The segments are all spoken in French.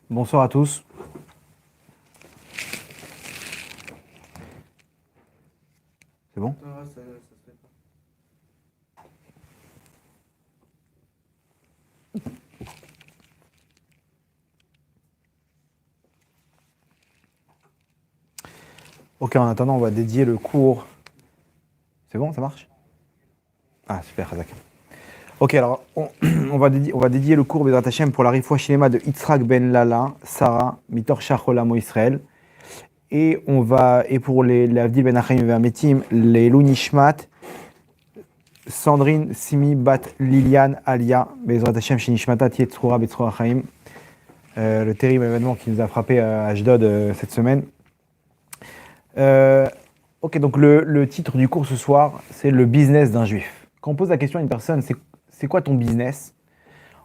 Bonsoir à tous. C'est bon? Ok, en attendant, on va dédier le cours. C'est bon, ça marche? Ah, super, Razak. Ok, alors, on va dédier le cours Bezrat Hashem pour la Rifoua Shlema de Yitzhak Ben Lala, Sarah, Mitor Shach Olamo Israël. Et pour les Avdil Ben Achim Ve'ametim, les Lou Nishmat, Sandrine, Simi, Bat, Liliane, Alia, Bezrat Hashem, Shinishmata, Tietzroura, Betzroura Chaim. Le terrible événement qui nous a frappé à Ashdod cette semaine. Ok, donc le titre du cours ce soir, c'est le business d'un juif. Quand on pose la question à une personne, c'est quoi ton business?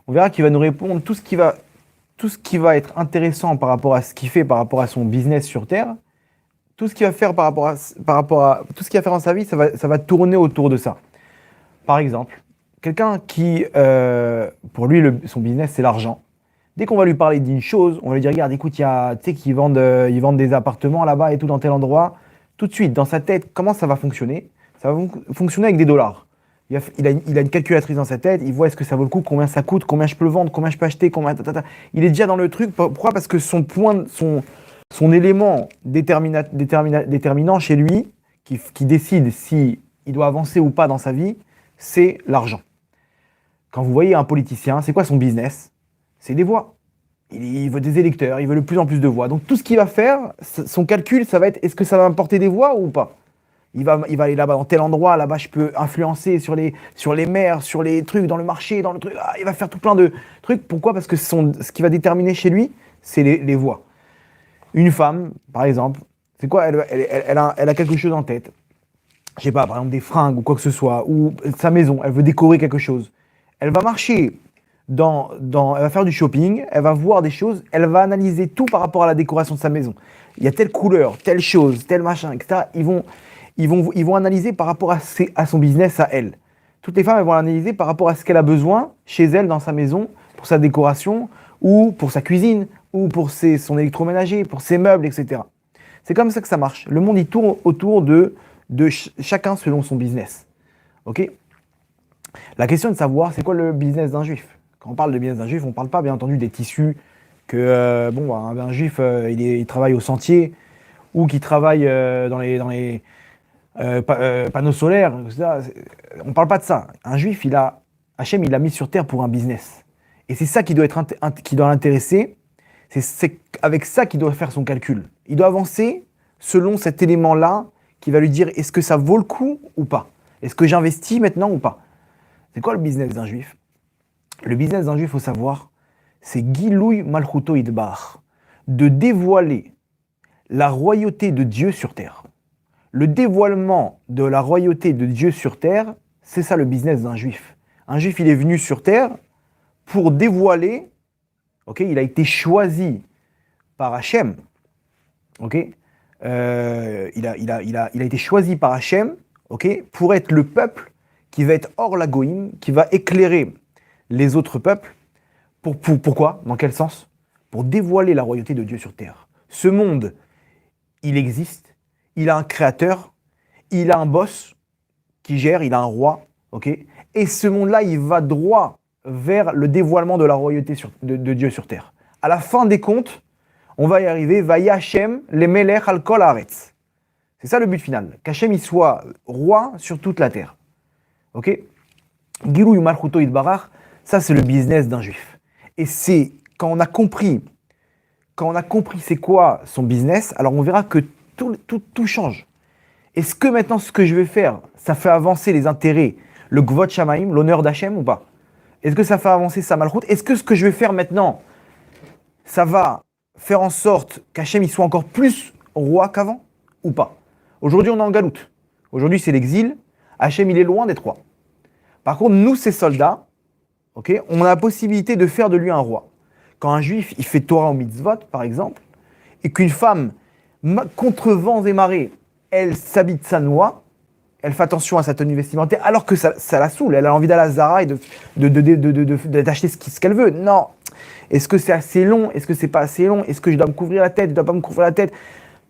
On verra qu'il va nous répondre tout ce qui va être intéressant par rapport à ce qu'il fait, par rapport à son business sur Terre. Tout ce qu'il va faire par rapport à tout ce qu'il va faire dans sa vie, ça va tourner autour de ça. Par exemple, quelqu'un qui, pour lui, son business, c'est l'argent. Dès qu'on va lui parler d'une chose, on va lui dire, regarde, écoute, tu sais qu'ils ils vendent des appartements là-bas et tout dans tel endroit. Tout de suite, dans sa tête, comment ça va fonctionner? Ça va fonctionner avec des dollars. Il a une calculatrice dans sa tête, il voit est-ce que ça vaut le coup, combien ça coûte, combien je peux le vendre, combien je peux acheter, combien... Il est déjà dans le truc. Pourquoi? Parce que son élément déterminant chez lui, qui décide si il doit avancer ou pas dans sa vie, c'est l'argent. Quand vous voyez un politicien, c'est quoi son business? C'est des voix. Il veut des électeurs, il veut de plus en plus de voix. Donc tout ce qu'il va faire, son calcul, ça va être est-ce que ça va m'apporter des voix ou pas? Il va aller là-bas, dans tel endroit, là-bas je peux influencer sur les maires, sur les trucs, dans le marché, dans le truc. Il va faire tout plein de trucs. Pourquoi? Parce que ce qui va déterminer chez lui, c'est les voix. Une femme, par exemple, c'est quoi? Elle a quelque chose en tête. Je sais pas, par exemple des fringues ou quoi que ce soit, ou sa maison, elle veut décorer quelque chose. Elle va marcher elle va faire du shopping, elle va voir des choses, elle va analyser tout par rapport à la décoration de sa maison. Il y a telle couleur, telle chose, tel machin, etc. Ils vont analyser par rapport à son business, à elle. Toutes les femmes, elles vont analyser par rapport à ce qu'elle a besoin chez elle, dans sa maison, pour sa décoration, ou pour sa cuisine, ou pour son électroménager, pour ses meubles, etc. C'est comme ça que ça marche. Le monde, il tourne autour de chacun selon son business. Ok? La question est de savoir, c'est quoi le business d'un juif? Quand on parle de business d'un juif, on ne parle pas bien entendu des tissus que un juif il travaille au sentier ou qui travaille dans les panneaux solaires, etc. On ne parle pas de ça. Un juif, Hachem, il l'a mis sur terre pour un business. Et c'est ça qui doit l'intéresser. C'est avec ça qu'il doit faire son calcul. Il doit avancer selon cet élément-là qui va lui dire est-ce que ça vaut le coup ou pas? Est-ce que j'investis maintenant ou pas? C'est quoi le business d'un juif? Le business d'un juif, il faut savoir, c'est Gilouy Malchuto Idbar, de dévoiler la royauté de Dieu sur terre. Le dévoilement de la royauté de Dieu sur terre, c'est ça le business d'un juif. Un juif, il est venu sur terre pour dévoiler, ok, il a été choisi par Hachem, ok, il a été choisi par Hachem, ok, pour être le peuple qui va être hors la goïm, qui va éclairer les autres peuples. Pourquoi? Dans quel sens? Pour dévoiler la royauté de Dieu sur terre. Ce monde, il existe, il a un créateur, il a un boss qui gère, il a un roi, ok? Et ce monde-là, il va droit vers le dévoilement de la royauté de Dieu sur terre. À la fin des comptes, on va y arriver, Vaya Hashem, les melech al kol haaretz. C'est ça le but final, qu'Hachem il soit roi sur toute la terre. Ok? Gilouy Malchuto Yitbarach, ça c'est le business d'un juif. Et c'est quand on a compris c'est quoi son business, alors on verra que tout change. Est-ce que maintenant ce que je vais faire, ça fait avancer les intérêts, le Gvod Shamaim, l'honneur d'Hachem ou pas? Est-ce que ça fait avancer sa malchoute? Est-ce que ce que je vais faire maintenant, ça va faire en sorte qu'Hachem il soit encore plus roi qu'avant ou pas? Aujourd'hui on est en galoute. Aujourd'hui c'est l'exil. Hachem il est loin d'être roi. Par contre nous ces soldats, okay, on a la possibilité de faire de lui un roi. Quand un juif il fait Torah au mitzvot par exemple, et qu'une femme contre vents et marées, elle s'habille de sa noix, elle fait attention à sa tenue vestimentaire, alors que ça la saoule. Elle a envie d'aller à Zara et d'acheter ce qu'elle veut. Non. Est-ce que c'est assez long? Est-ce que c'est pas assez long? Est-ce que je dois me couvrir la tête? Je dois pas me couvrir la tête?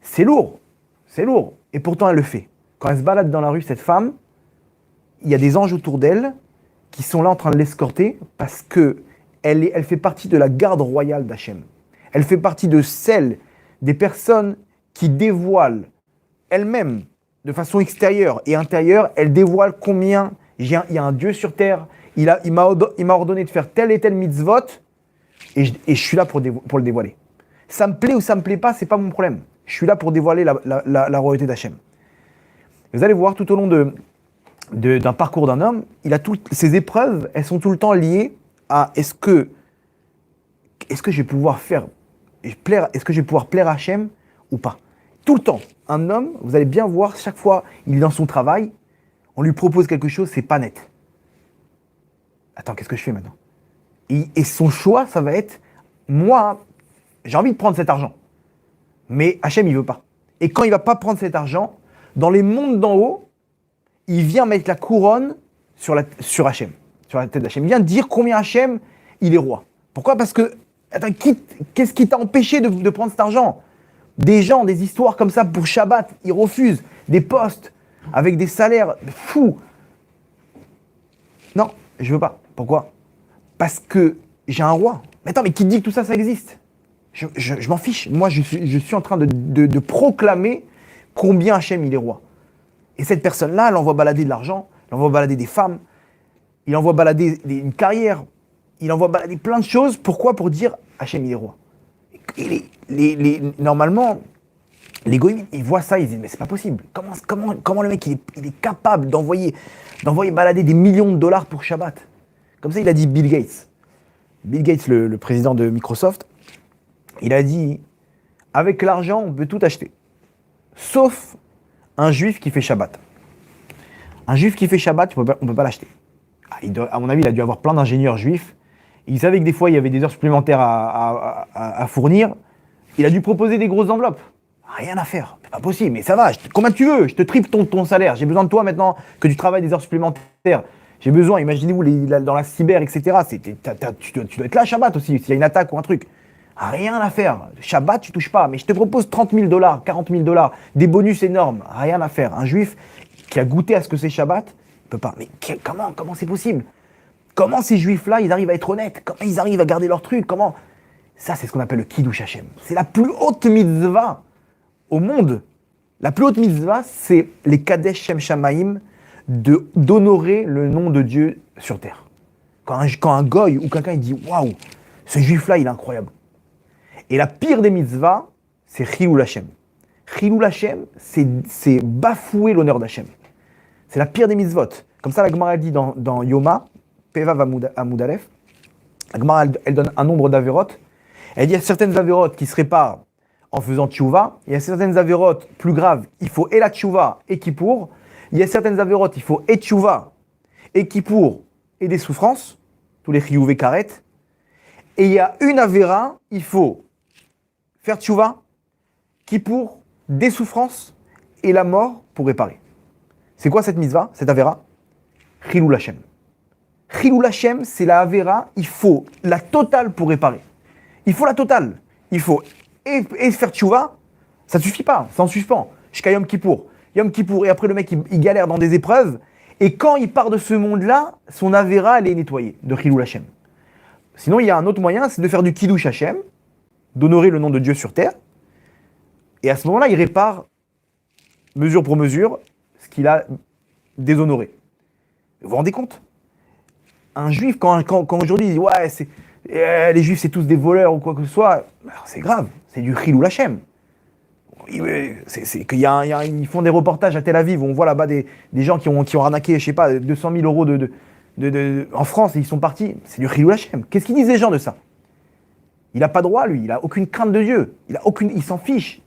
C'est lourd. C'est lourd. Et pourtant, elle le fait. Quand elle se balade dans la rue, cette femme, il y a des anges autour d'elle qui sont là en train de l'escorter parce que elle fait partie de la garde royale d'Hachem. Elle fait partie des personnes qui dévoilent elles-mêmes, de façon extérieure et intérieure, elles dévoilent combien il y a un Dieu sur terre, il m'a ordonné de faire tel et tel mitzvot, et je suis là pour le dévoiler. Ça me plaît ou ça me plaît pas, c'est pas mon problème. Je suis là pour dévoiler la royauté d'Hachem. Vous allez voir, tout au long d'un parcours d'un homme, ces épreuves, elles sont tout le temps liées à est-ce que je vais pouvoir plaire à Hachem ou pas. Tout le temps, un homme, vous allez bien voir, chaque fois il est dans son travail, on lui propose quelque chose, c'est pas net. Attends, qu'est-ce que je fais maintenant? Et son choix, ça va être, moi, j'ai envie de prendre cet argent, mais Hachem, il veut pas. Et quand il va pas prendre cet argent, dans les mondes d'en haut, il vient mettre la couronne sur Hachem, sur la tête d'Hachem. Il vient dire combien Hachem, il est roi. Pourquoi? Parce que, attends, qu'est-ce qui t'a empêché de prendre cet argent? Des gens, des histoires comme ça pour Shabbat, ils refusent des postes avec des salaires fous. Non, je veux pas. Pourquoi? Parce que j'ai un roi. Mais attends, mais qui dit que tout ça, ça existe? Je m'en fiche. Moi, je suis en train de proclamer combien Hachem, il est roi. Et cette personne-là, elle envoie balader de l'argent, elle envoie balader des femmes, il envoie balader une carrière, il envoie balader plein de choses. Pourquoi? Pour dire Hachem, il est roi. Et normalement, les goïms, ils voient ça, ils disent mais c'est pas possible. Comment le mec il est capable d'envoyer balader des millions de dollars pour Shabbat? Comme ça, il a dit Bill Gates. Bill Gates, le président de Microsoft, il a dit avec l'argent, on peut tout acheter, sauf un juif qui fait Shabbat. Un juif qui fait Shabbat, on peut pas l'acheter. À mon avis, il a dû avoir plein d'ingénieurs juifs. Il savait que des fois, il y avait des heures supplémentaires à fournir. Il a dû proposer des grosses enveloppes. Rien à faire. C'est pas possible, mais ça va. Combien tu veux? Je te triple ton salaire. J'ai besoin de toi maintenant que tu travailles des heures supplémentaires. J'ai besoin, imaginez-vous, dans la cyber, etc. Tu dois être là, Shabbat aussi, s'il y a une attaque ou un truc. Rien à faire. Shabbat, tu touches pas. Mais je te propose 30 000 $, 40 000 $, des bonus énormes. Rien à faire. Un juif qui a goûté à ce que c'est Shabbat, il peut pas. Mais comment c'est possible? Comment ces juifs-là, ils arrivent à être honnêtes? Comment ils arrivent à garder leur truc? Comment? Ça, c'est ce qu'on appelle le Kiddush Hashem. C'est la plus haute mitzvah au monde. La plus haute mitzvah, c'est les Kadesh Shem Shamaim, d'honorer le nom de Dieu sur terre. Quand un goy ou quelqu'un il dit « Waouh, ce juif-là, il est incroyable ». Et la pire des mitzvahs, c'est Chilul Hashem. Chilul Hashem, c'est bafouer l'honneur d'Hashem. C'est la pire des mitzvot. Comme ça, la Gemara dit dans Yoma, Pevav Amud Aleph, la Gemara, elle donne un nombre d'avérotes. Elle dit il y a certaines avérotes qui se réparent en faisant tchouva. Il y a certaines avérotes plus graves, il faut et la tchouva et kippour. Il y a certaines avérotes, il faut et tchouva et kippour et des souffrances, tous les chiyuvé karet. Et il y a une avéra, il faut faire tchouva, kippour, des souffrances et la mort pour réparer. C'est quoi cette mitzvah, cette avéra? Chilul Hashem. Chilul Hashem, c'est la avéra, il faut la totale pour réparer. Il faut la totale. Il faut et faire tchouva, ça ne suffit pas, c'est en suspens. Jusqu'à Yom Kippour. Yom Kippour, et après le mec, il galère dans des épreuves, et quand il part de ce monde-là, son avéra, elle est nettoyée de Chilul Hashem. Sinon, il y a un autre moyen, c'est de faire du Kiddush Hashem, d'honorer le nom de Dieu sur terre, et à ce moment-là, il répare, mesure pour mesure, ce qu'il a déshonoré. Vous vous rendez compte? Un juif, quand aujourd'hui, il dit « Ouais, les juifs, c'est tous des voleurs » ou quoi que ce soit, alors c'est grave, c'est du Chilul Hashem. Ils font des reportages à Tel Aviv où on voit là-bas des gens qui ont arnaqué, je sais pas, 200 000 euros en France et ils sont partis. C'est du Chilul Hashem. Qu'est-ce qu'ils disent les gens de ça? Il n'a pas droit, lui. Il n'a aucune crainte de Dieu. Il s'en fiche.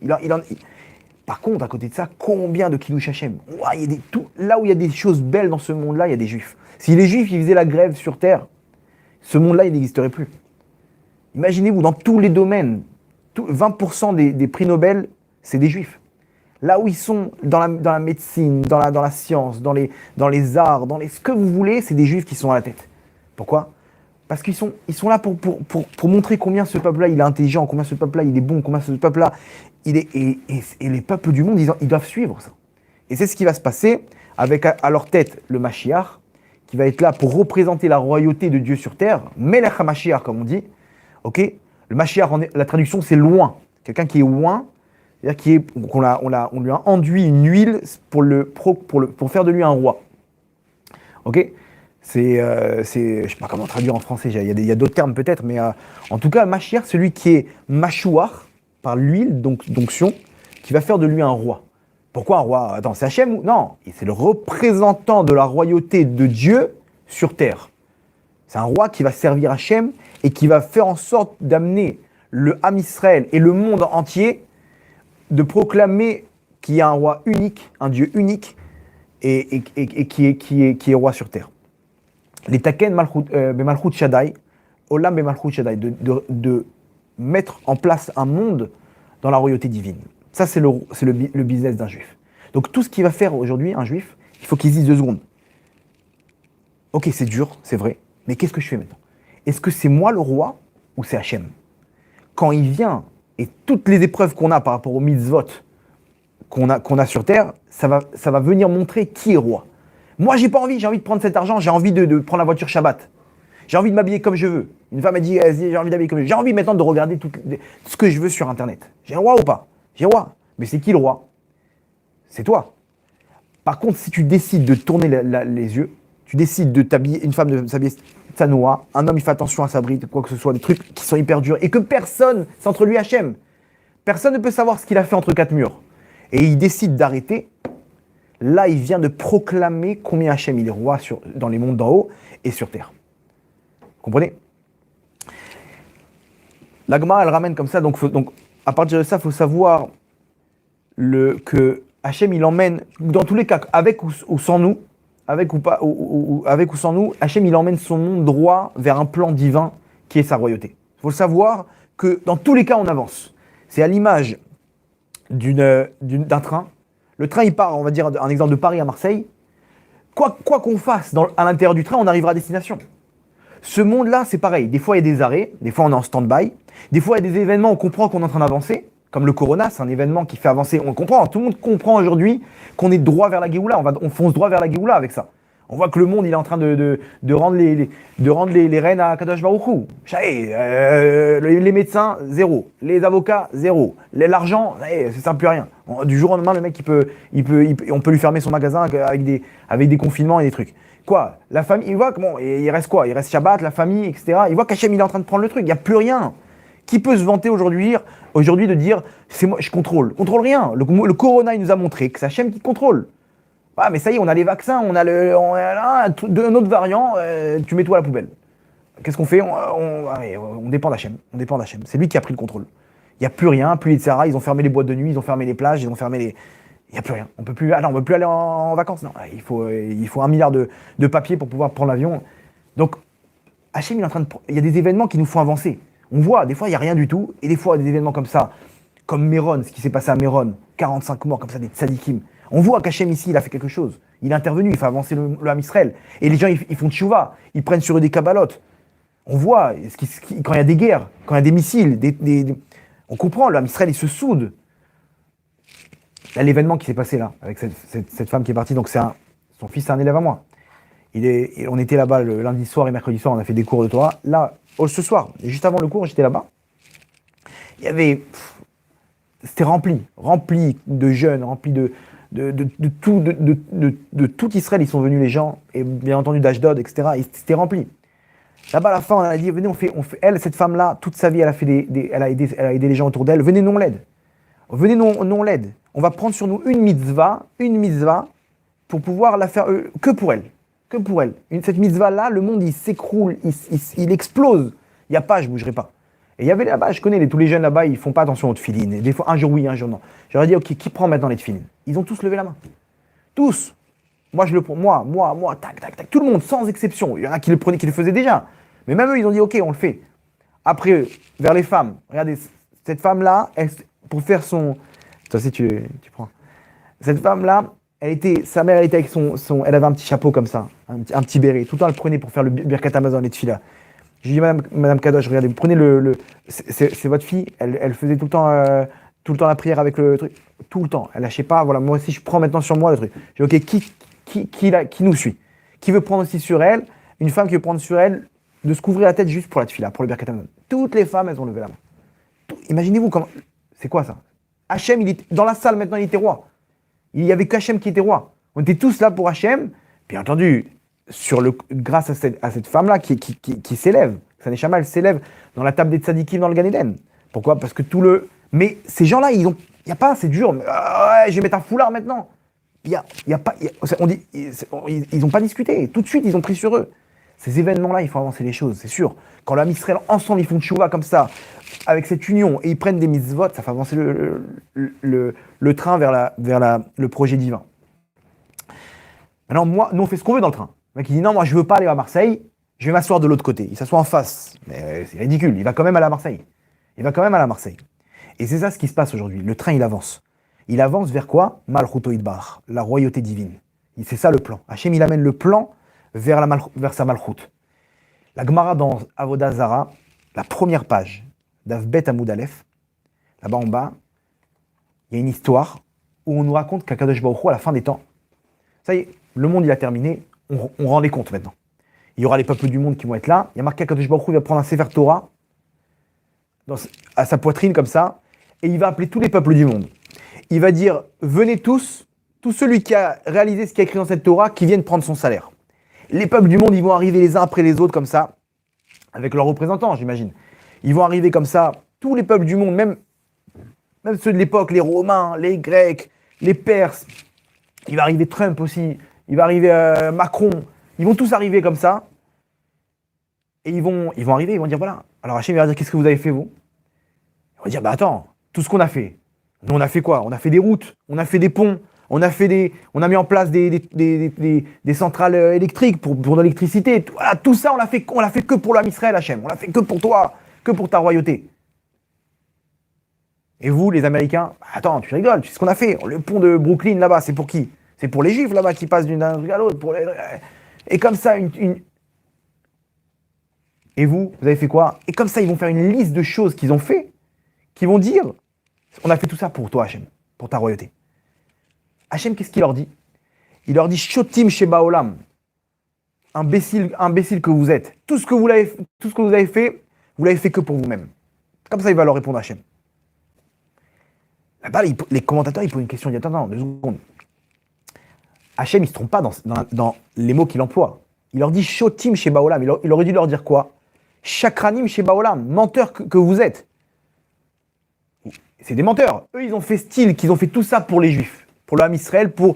Par contre, à côté de ça, combien de Kiddush Hashem? Là où il y a des choses belles dans ce monde-là, il y a des juifs. Si les juifs ils faisaient la grève sur terre, ce monde-là, il n'existerait plus. Imaginez-vous, dans tous les domaines, 20% des prix Nobel, c'est des juifs. là où ils sont dans la médecine, dans la science, dans les arts, ce que vous voulez, c'est des juifs qui sont à la tête. Pourquoi? Parce qu'ils sont là pour montrer combien ce peuple-là, il est intelligent, combien ce peuple-là, il est bon, combien ce peuple-là, il est... Et les peuples du monde, ils doivent suivre ça. Et c'est ce qui va se passer avec à leur tête le Mashiach, qui va être là pour représenter la royauté de Dieu sur terre, Melech HaMashiach, comme on dit. Ok? Le Mashiach, la traduction, c'est loin. Quelqu'un qui est loin, c'est-à-dire on lui a enduit une huile pour faire de lui un roi. Ok? Je sais pas comment traduire en français, il y a d'autres termes peut-être, mais en tout cas, Mashiach, celui qui est Mashouar, par l'huile, donc d'onction, qui va faire de lui un roi. Pourquoi un roi? Attends, c'est Hachem ou... Non, c'est le représentant de la royauté de Dieu sur terre. C'est un roi qui va servir Hachem et qui va faire en sorte d'amener le Ham Israël et le monde entier, de proclamer qu'il y a un roi unique, un Dieu unique, et qui est roi sur terre. Les Taken Bemalchut Shaddai, Olam Bemalchut Shaddai, de mettre en place un monde dans la royauté divine. Ça, c'est le business d'un juif. Donc, tout ce qu'il va faire aujourd'hui, un juif, il faut qu'il se dise 2 secondes. Ok, c'est dur, c'est vrai, mais qu'est-ce que je fais maintenant? Est-ce que c'est moi le roi ou c'est Hachem? Quand il vient, et toutes les épreuves qu'on a par rapport aux mitzvot qu'on a sur terre, ça va venir montrer qui est roi. Moi, j'ai envie de prendre cet argent, j'ai envie de prendre la voiture Shabbat. J'ai envie de m'habiller comme je veux. Une femme a dit, j'ai envie d'habiller comme je veux. J'ai envie maintenant de regarder tout ce que je veux sur Internet. J'ai le roi ou pas? J'ai le roi. Mais c'est qui le roi? C'est toi. Par contre, si tu décides de tourner les yeux, tu décides de t'habiller, une femme de s'habiller tsanoa, un homme il fait attention à sa bride, quoi que ce soit, des trucs qui sont hyper durs, et que personne, c'est entre lui et Hachem. Personne ne peut savoir ce qu'il a fait entre 4 murs. Et il décide d'arrêter. Là, il vient de proclamer combien Hachem il est roi dans les mondes d'en haut et sur terre. Vous comprenez? La Gemara, elle ramène comme ça, donc à partir de ça, il faut savoir que Hachem, il emmène, dans tous les cas, avec ou sans nous, avec ou sans nous, Hachem, il emmène son monde droit vers un plan divin qui est sa royauté. Il faut savoir que dans tous les cas, on avance. C'est à l'image d'un train. Le train, il part, on va dire un exemple de Paris à Marseille. Quoi qu'on fasse à l'intérieur du train, on arrivera à destination. Ce monde-là, c'est pareil. Des fois, il y a des arrêts. Des fois, on est en stand-by. Des fois, il y a des événements, on comprend qu'on est en train d'avancer. Comme le Corona, c'est un événement qui fait avancer. On comprend. Tout le monde comprend aujourd'hui qu'on est droit vers la Géoula. On fonce droit vers la Géoula avec ça. On voit que le monde, il est en train de rendre les rênes à Kadosh Baruch Hu. Les médecins, 0. Les avocats, 0. L'argent, ça sert plus à rien. Du jour au lendemain, le mec, on peut lui fermer son magasin avec des confinements et des trucs. Quoi? La famille, il voit que bon, il reste quoi? Il reste Shabbat, la famille, etc. Il voit qu'Hachem, il est en train de prendre le truc. Il n'y a plus rien. Qui peut se vanter aujourd'hui de dire, c'est moi, je contrôle? Contrôle rien. Le Corona, il nous a montré que c'est Hachem qui contrôle. Ah, mais ça y est, on a les vaccins, on a un autre variant, tu mets tout à la poubelle. Qu'est-ce qu'on fait? On dépend d'Hachem. On dépend d'Hachem. C'est lui qui a pris le contrôle. Il n'y a plus rien, plus les Tzara, ils ont fermé les boîtes de nuit, ils ont fermé les plages, ils ont fermé les. Il n'y a plus rien. On peut plus aller en vacances. Non, il faut 1 milliard de papiers pour pouvoir prendre l'avion. Donc, Hachem, il y a des événements qui nous font avancer. On voit, des fois, il n'y a rien du tout. Et des fois, des événements comme ça, comme Méron, ce qui s'est passé à Méron, 45 morts comme ça, des tzadikim. On voit qu'Hachem ici, il a fait quelque chose. Il est intervenu, il fait avancer le Ham Israël. Et les gens, ils font tchouva, ils prennent sur eux des kabbalot. On voit, quand il y a des guerres, quand il y a des missiles, on comprend, le Ham Israël, il se soude. Là, l'événement qui s'est passé là, avec cette femme qui est partie, donc son fils, c'est un élève à moi. On était là-bas le lundi soir et mercredi soir, on a fait des cours de Torah. Là, ce soir, juste avant le cours, j'étais là-bas. Il y avait... C'était rempli de jeunes, rempli de tout Israël, ils sont venus les gens, et bien entendu d'Ashdod, etc. Et c'était rempli. Là-bas, à la fin, on a dit, venez, on fait elle, cette femme-là, toute sa vie, elle a aidé les gens autour d'elle. Venez, non l'aide. Venez, non l'aide. On va prendre sur nous une mitzvah, pour pouvoir la faire que pour elle. Que pour elle. Cette mitzvah-là, le monde, il s'écroule, il explose. Il n'y a pas, je ne bougerai pas. Et il y avait là-bas, je connais tous les jeunes là-bas, ils font pas attention aux tefilines. Des fois, un jour oui, un jour non. J'aurais dit, ok, qui prend maintenant les tefilines? Ils ont tous levé la main. Tous. Moi, je le prends. Moi, tac, tac, tac. Tout le monde, sans exception. Il y en a qui le prenaient, qui le faisaient déjà. Mais même eux, ils ont dit, ok, on le fait. Après, vers les femmes. Regardez, cette femme-là, pour faire son... Toi aussi, tu prends. Cette femme-là, sa mère, elle était avec elle avait un petit chapeau comme ça, un petit béret. Tout le temps, elle prenait pour faire le Birkat Hamazon, les tefila. J'ai dit, Madame Kadosh, regardez, vous prenez c'est votre fille, elle faisait tout le temps la prière avec le truc, tout le temps. Elle lâchait pas, voilà, moi aussi, je prends maintenant sur moi le truc. J'ai dit, ok, qui nous suit? Qui veut prendre aussi sur elle, une femme qui veut prendre sur elle, de se couvrir la tête juste pour la tefila, pour le Birkat Hamazon. Toutes les femmes, elles ont levé la main. Imaginez-vous comment, c'est quoi ça? Hachem, dans la salle maintenant, il était roi. Il n'y avait qu'Hachem qui était roi. On était tous là pour Hachem. Bien entendu, grâce à cette femme-là qui s'élève, Sané Shama, elle s'élève dans la table des tzadikim dans le Gan Eden. Pourquoi? Parce que Mais ces gens-là, il n'y a pas, c'est dur. Mais, ouais, je vais mettre un foulard maintenant. Ils n'ont pas discuté. Tout de suite, ils ont pris sur eux. Ces événements-là, il faut avancer les choses, c'est sûr. Quand l'Am Israël, ensemble, ils font tchouva comme ça, avec cette union, et ils prennent des mitzvot, ça fait avancer le train vers le projet divin. Maintenant, nous, on fait ce qu'on veut dans le train. Le mec, il dit, non, moi, je ne veux pas aller à Marseille, je vais m'asseoir de l'autre côté. Il s'assoit en face. Mais c'est ridicule, il va quand même aller à Marseille. Et c'est ça ce qui se passe aujourd'hui. Le train, il avance. Il avance vers quoi? Malchuto Idbar, la royauté divine. C'est ça le plan. Hachem, il amène le plan vers sa Malchut. La Gemara dans Avodah Zara, la première page, d'Av Bet Amoud Aleph, là-bas en bas, il y a une histoire où on nous raconte qu'Akadosh Baruch Hu, à la fin des temps, ça y est, le monde il a terminé, on rend les comptes maintenant. Il y aura les peuples du monde qui vont être là. Il y a marqué qu'Akadosh Baruch Hu va prendre un Sefer Torah à sa poitrine comme ça, et il va appeler tous les peuples du monde. Il va dire, venez tous celui qui a réalisé ce qui est écrit dans cette Torah, qui vienne prendre son salaire. Les peuples du monde, ils vont arriver les uns après les autres comme ça, avec leurs représentants, j'imagine. Ils vont arriver comme ça, tous les peuples du monde, même ceux de l'époque, les Romains, les Grecs, les Perses. Il va arriver Trump aussi, il va arriver Macron. Ils vont tous arriver comme ça. Et ils vont arriver, ils vont dire, voilà. Alors Hachem va dire, qu'est-ce que vous avez fait, vous? On va dire, bah attends, tout ce qu'on a fait. Nous, on a fait quoi? On a fait des routes, on a fait des ponts, on a mis en place des centrales électriques pour l'électricité. Voilà, tout ça, on l'a fait que pour l'Am Israël, Hachem. On l'a fait que pour toi, que pour ta royauté. Et vous, les Américains, attends, tu rigoles, tu sais ce qu'on a fait? Le pont de Brooklyn, là-bas, c'est pour qui? C'est pour les Juifs, là-bas, qui passent d'un truc à l'autre. Et comme ça, Et vous avez fait quoi? Et comme ça, ils vont faire une liste de choses qu'ils ont fait, qui vont dire, on a fait tout ça pour toi, Hachem, pour ta royauté. Hachem, qu'est-ce qu'il leur dit? Il leur dit, Shotim Sheba Olam, imbécile que vous êtes. Tout ce que vous avez fait, vous l'avez fait que pour vous-même. Comme ça, il va leur répondre Hachem. Là-bas, les commentateurs, ils posent une question, ils disent, attends, 2 secondes. Hachem, il ne se trompe pas dans les mots qu'il emploie. Il leur dit Shotim Sheba Olam. Il aurait dû leur dire quoi? Chakranim Sheba Olam, menteurs que vous êtes. C'est des menteurs. Eux, ils ont fait style qu'ils ont fait tout ça pour les Juifs, pour le Ham Israël, pour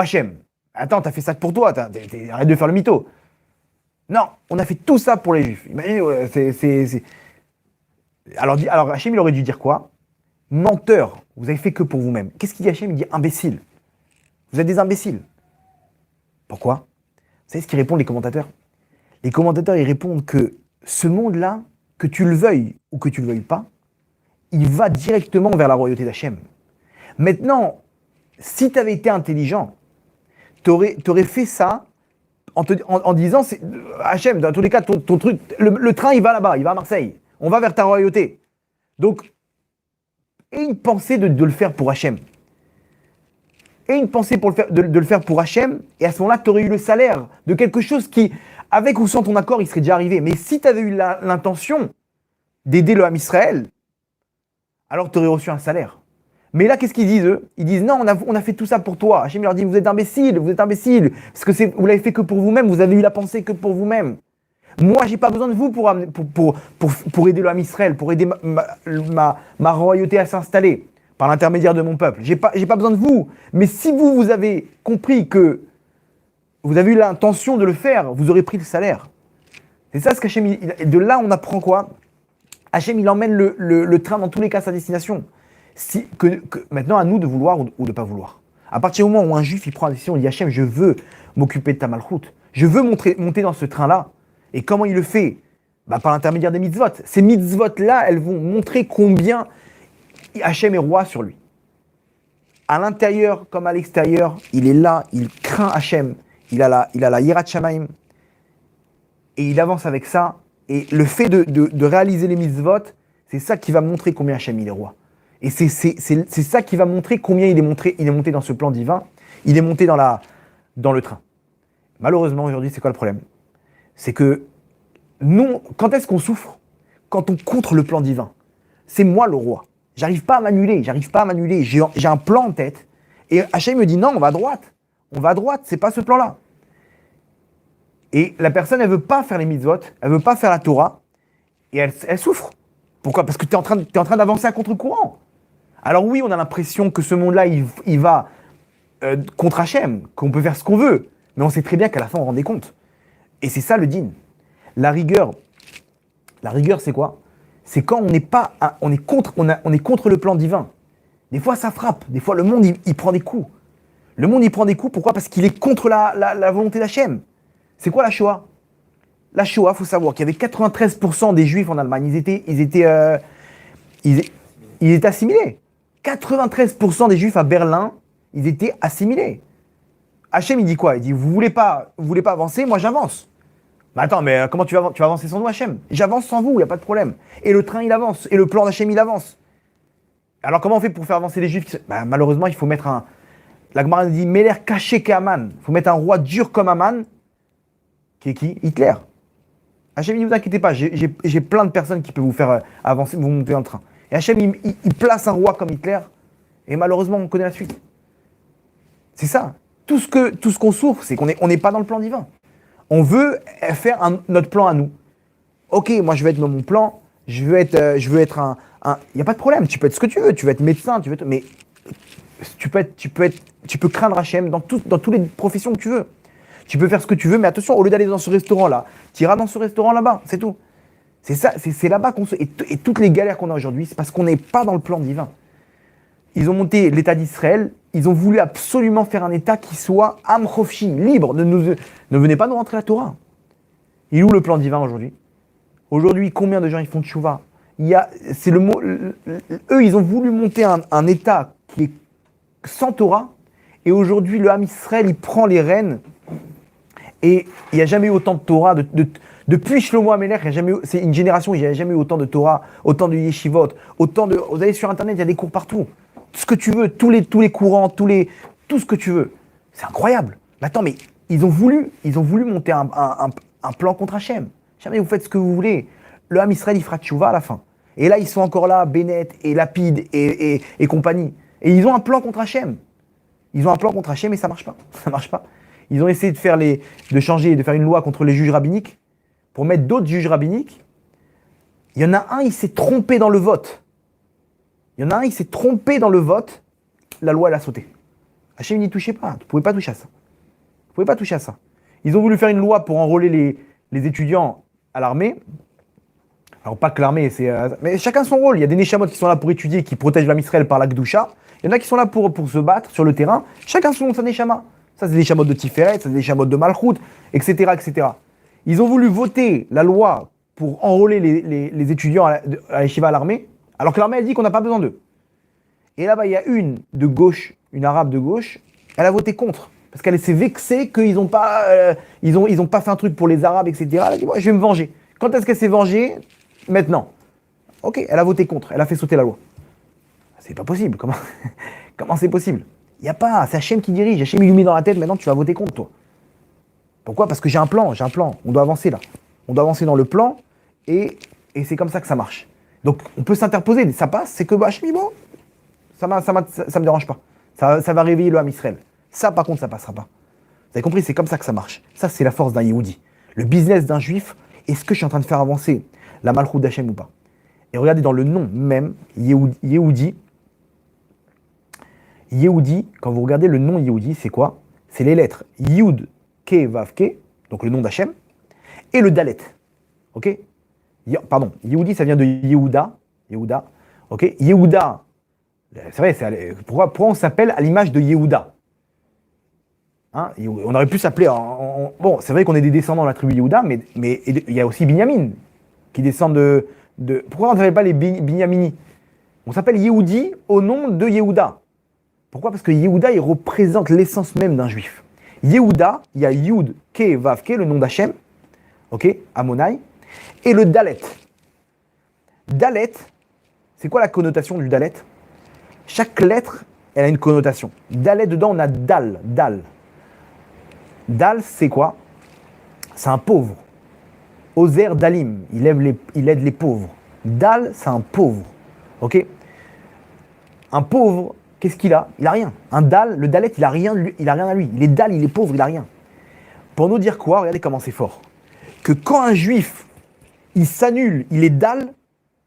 Hachem. Attends, t'as fait ça pour toi, arrête de faire le mytho. Non, on a fait tout ça pour les Juifs. Imaginez, Alors Hachem, il aurait dû dire quoi? Menteur, vous avez fait que pour vous-même. Qu'est-ce qu'il dit Hachem? Il dit imbécile. Vous êtes des imbéciles. Pourquoi? Vous savez ce qu'ils répondent les commentateurs? Les commentateurs, ils répondent que ce monde-là, que tu le veuilles ou que tu le veuilles pas, il va directement vers la royauté d'Hachem. Maintenant, si tu avais été intelligent, tu aurais fait ça en disant, Hachem, dans tous les cas, ton truc, le train, il va là-bas, il va à Marseille. On va vers ta royauté. Donc, et une pensée de le faire pour Hachem. Et une pensée de le faire pour Hachem, et à ce moment-là, tu aurais eu le salaire de quelque chose qui, avec ou sans ton accord, il serait déjà arrivé. Mais si tu avais eu l'intention d'aider le Ham Israël, alors tu aurais reçu un salaire. Mais là, qu'est-ce qu'ils disent, eux? Ils disent, non, on a fait tout ça pour toi. Hachem leur dit, vous êtes imbéciles, parce que vous l'avez fait que pour vous-même, vous avez eu la pensée que pour vous-même. Moi, j'ai pas besoin de vous pour aider le Ham Israël, pour aider ma royauté à s'installer par l'intermédiaire de mon peuple. J'ai pas besoin de vous. Mais si vous avez compris que vous avez eu l'intention de le faire, vous aurez pris le salaire. C'est ça ce qu'Hachem, de là, on apprend quoi? Hachem, il emmène le train dans tous les cas à sa destination. Maintenant, à nous de vouloir ou de ne pas vouloir. À partir du moment où un juif il prend la décision, il dit Hachem, je veux m'occuper de ta malchoute. Je veux monter dans ce train-là. Et comment il le fait? Par l'intermédiaire des mitzvot. Ces mitzvot-là, elles vont montrer combien Hachem est roi sur lui. À l'intérieur comme à l'extérieur, il est là, il craint Hachem, il a la Yirat Shamayim, et il avance avec ça. Et le fait de réaliser les mitzvot, c'est ça qui va montrer combien Hachem il est roi. Et c'est ça qui va montrer combien il est monté dans ce plan divin, il est monté dans le train. Malheureusement, aujourd'hui, c'est quoi le problème? C'est que nous, quand est-ce qu'on souffre? Quand on contre le plan divin. C'est moi le roi. J'arrive pas à m'annuler. J'ai un plan en tête. Et Hachem me dit non, on va à droite. On va à droite, c'est pas ce plan-là. Et la personne, elle veut pas faire les mitzvot, elle veut pas faire la Torah, et elle souffre. Pourquoi? Parce que t'es en train d'avancer à contre-courant. Alors oui, on a l'impression que ce monde-là, il va contre Hachem, qu'on peut faire ce qu'on veut. Mais on sait très bien qu'à la fin, on rend des comptes. Et c'est ça le din. La rigueur, c'est quoi? C'est quand on est contre le plan divin. Des fois, ça frappe. Des fois, le monde, il prend des coups. Le monde, il prend des coups. Pourquoi? Parce qu'il est contre la volonté d'Hachem. C'est quoi la Shoah? La Shoah, il faut savoir qu'il y avait 93% des Juifs en Allemagne. Ils étaient assimilés. 93% des Juifs à Berlin, ils étaient assimilés. Hachem, il dit quoi? Il dit, vous voulez pas avancer, moi j'avance. Mais attends, mais comment tu vas avancer sans nous, Hachem? J'avance sans vous, il n'y a pas de problème. Et le train, il avance. Et le plan d'Hachem, il avance. Alors comment on fait pour faire avancer les Juifs? Malheureusement, il faut mettre la Gemara dit, Meler caché qu'Aman. Il faut mettre un roi dur comme Aman, qui est qui? Hitler. Hachem, ne vous inquiétez pas, j'ai plein de personnes qui peuvent vous faire avancer, vous monter dans le train. Et Hachem, il place un roi comme Hitler, et malheureusement, on connaît la suite. C'est ça. Tout ce qu'on souffre, c'est qu'on n'est pas dans le plan divin. On veut faire notre plan à nous. Ok, moi je veux être dans mon plan, je veux être un... Il n'y a pas de problème, tu peux être ce que tu veux, tu veux être médecin, mais tu peux craindre Hachem dans toutes les professions que tu veux. Tu peux faire ce que tu veux, mais attention, au lieu d'aller dans ce restaurant-là, tu iras dans ce restaurant là-bas, c'est tout. C'est ça, c'est là-bas qu'on se... Et toutes les galères qu'on a aujourd'hui, c'est parce qu'on n'est pas dans le plan divin. Ils ont monté l'État d'Israël, ils ont voulu absolument faire un État qui soit Am Chofshi, libre. Ne venez pas nous rentrer la Torah. Il est où le plan divin aujourd'hui? Aujourd'hui, combien de gens ils font tchouva? C'est le mot. Eux, ils ont voulu monter un État qui est sans Torah, et aujourd'hui, le Ham Israël, il prend les rênes, et il n'y a jamais eu autant de Torah, depuis Shlomo HaMelech, c'est une génération où il n'y a jamais eu autant de Torah, autant de yeshivot, vous allez sur Internet, il y a des cours partout. Ce que tu veux, tous les courants, tout ce que tu veux. C'est incroyable. Mais attends, mais ils ont voulu monter un plan contre Hachem. Jamais vous faites ce que vous voulez. Le Ham Israël, il fera tchouva à la fin. Et là, ils sont encore là, Bennett et Lapid et compagnie. Et ils ont un plan contre Hachem. Ils ont un plan contre Hachem et ça marche pas. Ça marche pas. Ils ont essayé de faire une loi contre les juges rabbiniques pour mettre d'autres juges rabbiniques. Il y en a un, il s'est trompé dans le vote. La loi, elle a sauté. Hachem n'y touchez pas, vous ne pouvez pas toucher à ça. Ils ont voulu faire une loi pour enrôler les étudiants à l'armée. Alors pas que l'armée, mais chacun son rôle. Il y a des Neshamot qui sont là pour étudier, qui protègent l'Am Israël par la Kedusha. Il y en a qui sont là pour se battre sur le terrain. Chacun son Neshama. Ça, c'est des Neshamot de Tiferet, ça, c'est des Neshamot de Malchut, etc., etc. Ils ont voulu voter la loi pour enrôler les étudiants à l'Yeshiva à l'armée, alors que l'armée, elle dit qu'on n'a pas besoin d'eux. Et là-bas, il y a une de gauche, une arabe de gauche, elle a voté contre. Parce qu'elle s'est vexée qu'ils n'ont pas, ils ont pas fait un truc pour les arabes, etc. Elle a dit, moi, je vais me venger. Quand est-ce qu'elle s'est vengée? Maintenant. Ok, elle a voté contre, elle a fait sauter la loi. C'est pas possible, comment c'est possible? Il n'y a pas, c'est Hachem qui dirige. Hachem, il lui met dans la tête, maintenant, tu vas voter contre, toi. Pourquoi? Parce que j'ai un plan. On doit avancer là. On doit avancer dans le plan, et c'est comme ça que ça marche. Donc, on peut s'interposer, ça passe, c'est que Hachem, bon, ça me dérange pas. Ça va réveiller le Ham Israël. Ça, par contre, ça passera pas. Vous avez compris, c'est comme ça que ça marche. Ça, c'est la force d'un Yehudi. Le business d'un Juif, est-ce que je suis en train de faire avancer la Malchut d'Hachem ou pas? Et regardez dans le nom même, Yehudi, quand vous regardez le nom Yehudi, c'est quoi? C'est les lettres Yud, Ke, Vav, Ke, donc le nom d'Hachem, et le Dalet. Ok? Pardon, Yehudi, ça vient de Yehuda. Ok? Yehuda, c'est vrai, pourquoi on s'appelle à l'image de Yehuda? Hein? On aurait pu s'appeler... Bon, c'est vrai qu'on est des descendants de la tribu Yehuda, mais il y a aussi Binyamin, qui descend de... Pourquoi on ne s'appelle pas les Binyamini? On s'appelle Yehudi au nom de Yehuda. Pourquoi? Parce que Yehuda, il représente l'essence même d'un juif. Yehuda, il y a Yud, Ke, Vav, Ke, le nom d'Hachem, ok, Amonai, et le Dalet. Dalet, c'est quoi la connotation du Dalet? Chaque lettre, elle a une connotation. Dalet, dedans, on a Dal, Dal. Dal, c'est quoi? C'est un pauvre. Ozer Dalim, il aide les pauvres. Dal, c'est un pauvre, ok? Un pauvre, qu'est-ce qu'il a? Il a rien. Un Dal, le Dalet, il a rien à lui. Il est Dal, il est pauvre, il a rien. Pour nous dire quoi? Regardez comment c'est fort. Que quand un juif, il s'annule, il est Dal,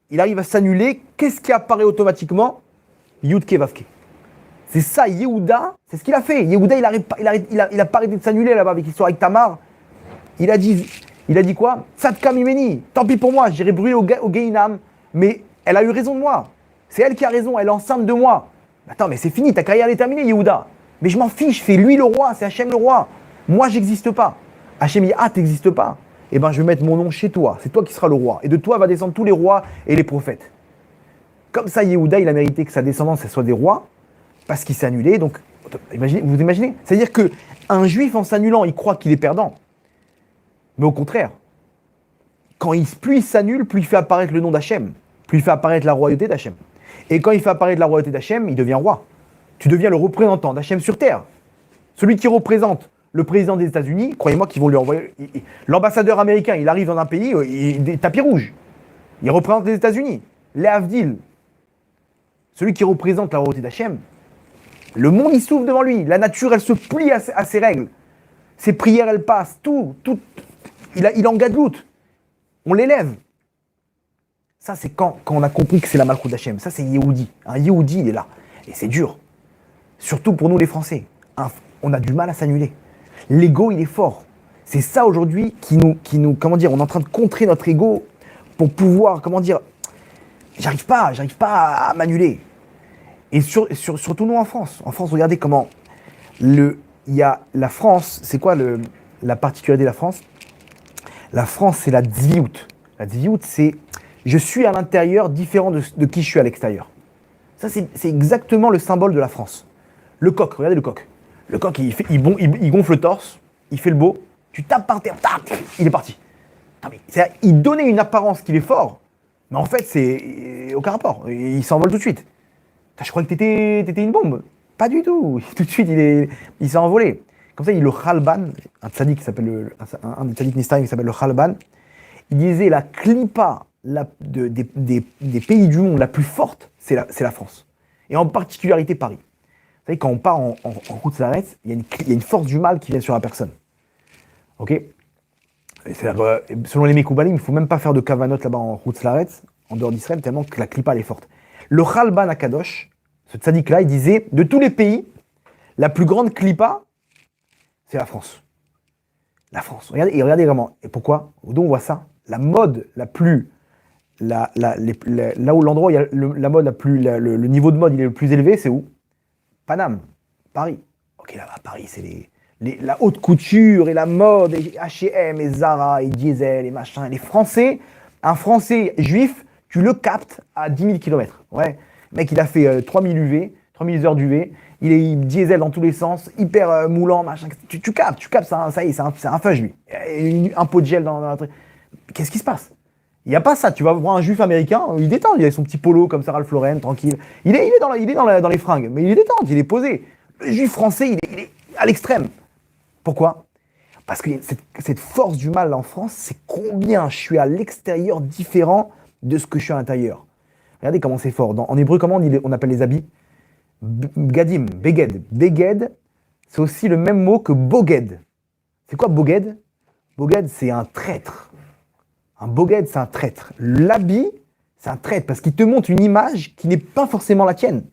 il arrive à s'annuler, qu'est-ce qui apparaît automatiquement? Yudke Vavke. C'est ça, Yehuda, c'est ce qu'il a fait. Yehuda, il a pas arrêté de s'annuler là-bas avec l'histoire avec Tamar. Il a dit quoi? Tzadka mimeni, tant pis pour moi, j'irai brûler au Gehinam, mais elle a eu raison de moi. C'est elle qui a raison, elle est enceinte de moi. Attends, mais c'est fini, ta carrière est terminée, Yehuda. Mais je m'en fiche, fais lui le roi, c'est Hachem le roi. Moi, j'existe pas. Hachem dit, ah, t'existes pas? Eh ben, je vais mettre mon nom chez toi, c'est toi qui seras le roi. Et de toi va descendre tous les rois et les prophètes. Comme ça, Yehuda, il a mérité que sa descendance soit des rois, parce qu'il s'est annulé. Donc, vous imaginez? C'est-à-dire qu'un juif, en s'annulant, il croit qu'il est perdant. Mais au contraire, plus il s'annule, plus il fait apparaître le nom d'Hachem, plus il fait apparaître la royauté d'Hachem. Et quand il fait apparaître la royauté d'Hachem, il devient roi. Tu deviens le représentant d'Hachem sur terre. Celui qui représente le président des États-Unis, croyez-moi qu'ils vont lui envoyer. L'ambassadeur américain, il arrive dans un pays, des tapis rouges. Il représente les États-Unis. Les Havdil, celui qui représente la royauté d'Hachem, le monde il s'ouvre devant lui. La nature, elle se plie à ses règles. Ses prières, elles passent. Tout. Il en gadloute. On l'élève. Ça, c'est quand on a compris que c'est la Malchout d'Hachem. Ça, c'est Yehudi. Un Yehudi, il est là. Et c'est dur. Surtout pour nous, les Français. On a du mal à s'annuler. L'ego, il est fort. C'est ça, aujourd'hui, qui nous, comment dire, on est en train de contrer notre ego pour pouvoir, comment dire, j'arrive pas à m'annuler. Et surtout nous en France. En France, regardez comment il y a la France. C'est quoi la particularité de la France? La France, c'est la tzviout. La tzviout, c'est je suis à l'intérieur différent de qui je suis à l'extérieur. Ça, c'est exactement le symbole de la France. Le coq, regardez le coq. Le coq, il gonfle le torse, il fait le beau, tu tapes par terre, il est parti. Il donnait une apparence qu'il est fort, mais en fait, c'est aucun rapport. Il s'envole tout de suite. Je crois que t'étais une bombe. Pas du tout. Tout de suite, il s'est envolé. Comme ça, il y a le Khalban, un tzaddik qui s'appelle un des tzaddik Nistarim qui s'appelle le Khalban. Il disait la clipa des pays du monde la plus forte, c'est la France. Et en particularité Paris. Vous savez, quand on part en route Laretz, il y a une force du mal qui vient sur la personne. Ok? Selon les Mekoubalim, il ne faut même pas faire de kavanot là-bas en route Laretz, en dehors d'Israël, tellement que la clipa elle est forte. Le Khalban Akadosh, ce tzaddik-là, il disait de tous les pays, la plus grande clipa, c'est la France. La France. Regardez vraiment. Et pourquoi? D'où on voit ça? La mode la plus. Là où l'endroit où il y a la mode la plus. Le niveau de mode il est le plus élevé, c'est où? Paname. Paris. Ok, là-bas, Paris, c'est la haute couture et la mode, et H&M, et Zara, et Diesel, et machin. Et les Français, un Français juif, tu le captes à 10 000 km. Ouais. Le mec, il a fait 3000 UV, 3000 heures d'UV. Il est diesel dans tous les sens, hyper moulant, machin. Tu captes, ça y est, c'est un fudge, lui. Un pot de gel dans un truc. Qu'est-ce qui se passe? Il n'y a pas ça. Tu vas voir un juif américain, il détend, il a son petit polo comme ça, Ralph Lauren, tranquille. Il est dans les fringues, mais il est détente, il est posé. Le juif français, il est à l'extrême. Pourquoi? Parce que cette force du mal en France, c'est combien je suis à l'extérieur différent de ce que je suis à l'intérieur. Regardez comment c'est fort. En hébreu, comment on appelle les habits? Gadim, beged. Beged, c'est aussi le même mot que boged. C'est quoi boged? Boged, c'est un traître. Un boged, c'est un traître. L'habit, c'est un traître parce qu'il te montre une image qui n'est pas forcément la tienne.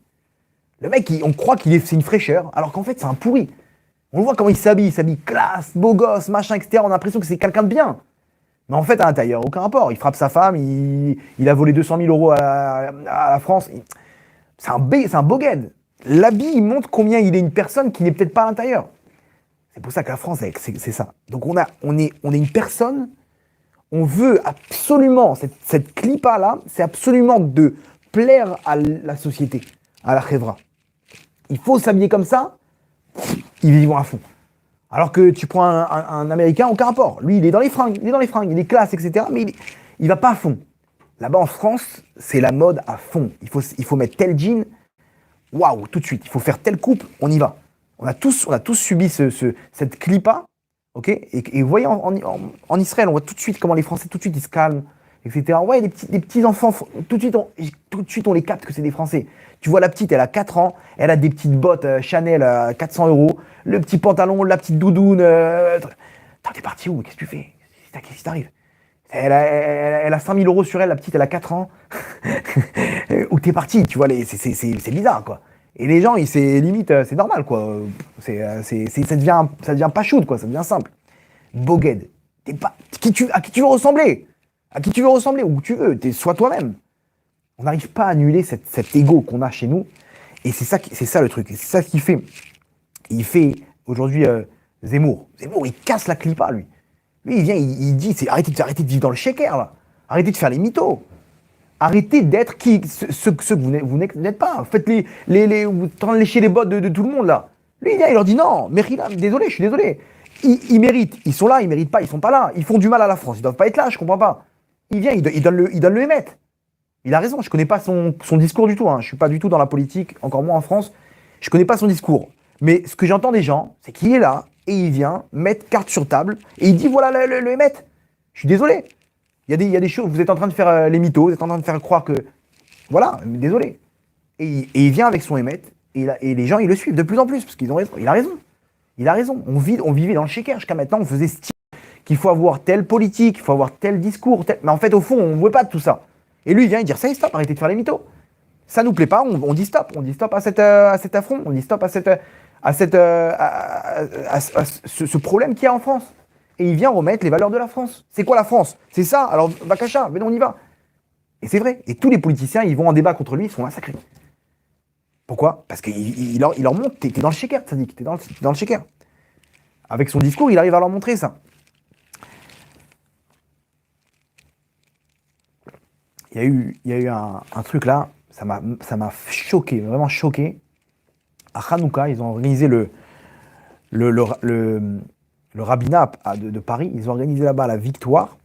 Le mec, on croit c'est une fraîcheur, alors qu'en fait, c'est un pourri. On le voit comment il s'habille classe, beau gosse, machin, etc. On a l'impression que c'est quelqu'un de bien. Mais en fait, à l'intérieur, aucun rapport. Il frappe sa femme, il a volé 200 000 euros à la France. C'est un boged. L'habit, il montre combien il est une personne qui n'est peut-être pas à l'intérieur. C'est pour ça que la France, c'est ça. Donc on est une personne, on veut absolument, cette clipa-là, c'est absolument de plaire à la société, à la chevra. il faut s'habiller comme ça, ils y vont à fond. Alors que tu prends un Américain, aucun rapport. Lui, il est dans les fringues, il est classe, etc. Mais il va pas à fond. Là-bas en France, c'est la mode à fond. Il faut mettre tel jean, waouh, tout de suite. Il faut faire telle coupe, on y va. On a tous subi cette clipa, ok. Et vous voyez, en Israël, on voit tout de suite comment les Français, tout de suite, ils se calment, etc. Ouais, les petits enfants, tout de suite, on les capte que c'est des Français. Tu vois la petite, elle a 4 ans, elle a des petites bottes Chanel à 400 euros, le petit pantalon, la petite doudoune. T'es parti où? Qu'est-ce que tu fais? Qu'est-ce qui t'arrive? Elle a 5000 euros sur elle, la petite, elle a 4 ans. Où t'es parti, tu vois, c'est bizarre, quoi. Et les gens, c'est limite, c'est normal, quoi. Ça devient pas chaude, quoi, ça devient simple. Bogued, à qui tu veux ressembler? À qui tu veux ressembler? Où tu veux, sois toi-même. On n'arrive pas à annuler cet ego qu'on a chez nous. Et c'est ça le truc. Et c'est ça ce qu'il fait. Il fait aujourd'hui Zemmour. Zemmour, il casse la clipa, lui. Lui, il vient, il dit, arrêtez de vivre dans le shaker, là. Arrêtez de faire les mythos. Arrêtez d'être ceux que vous n'êtes pas. Faites vous êtes en train de lécher les bottes de tout le monde, là. Lui, il vient, il leur dit non, Merila, désolé, je suis désolé. Ils méritent. Ils sont là, ils méritent pas, ils sont pas là. Ils font du mal à la France. Ils doivent pas être là, je comprends pas. Il vient, il donne le émettre. Il a raison, je connais pas son discours du tout. Hein. Je suis pas du tout dans la politique, encore moins en France. Je connais pas son discours. Mais ce que j'entends des gens, c'est qu'il est là et il vient mettre carte sur table et il dit voilà le émettre. Je suis désolé. Il y a des choses, vous êtes en train de faire les mythos, vous êtes en train de faire croire que. Voilà, désolé. Et il vient avec son émettre et les gens ils le suivent de plus en plus parce qu'ils ont raison. Il a raison. Il a raison. On vivait dans le shaker jusqu'à maintenant, on faisait style qu'il faut avoir telle politique, il faut avoir tel discours. Mais en fait, au fond, on ne veut pas de tout ça. Et lui, il vient, il dit ça y est, stop, arrêtez de faire les mythos. Ça nous plaît pas, on dit stop. On dit stop à cet affront, on dit stop à ce problème qu'il y a en France. Et il vient remettre les valeurs de la France. C'est quoi la France? C'est ça, alors Bakacha, venez, on y va. Et c'est vrai. Et tous les politiciens, ils vont en débat contre lui, ils sont massacrés. Pourquoi? Parce qu'il leur montre, t'es dans le shaker, Tzadik, t'es dans le shaker. Avec son discours, il arrive à leur montrer ça. Il y a eu un truc là, ça m'a choqué, vraiment choqué. À Hanouka, ils ont organisé le rabbinat de Paris, ils ont organisé là-bas la Victoire,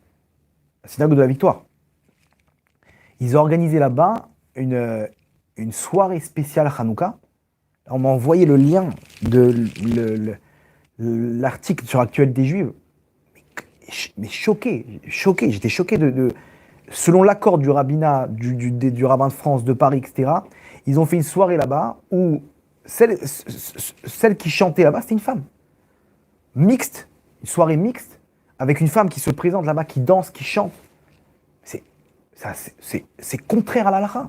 la synagogue de la Victoire. Ils ont organisé là-bas une soirée spéciale Hanouka. On m'a envoyé le lien de l'article sur Actualité Juive. Mais choqué, j'étais choqué selon l'accord du rabbinat, du rabbin de France, de Paris, etc., ils ont fait une soirée là-bas où celle qui chantait là-bas, c'était une femme. Mixte, une soirée mixte, avec une femme qui se présente là-bas, qui danse, qui chante. C'est contraire à la halakha.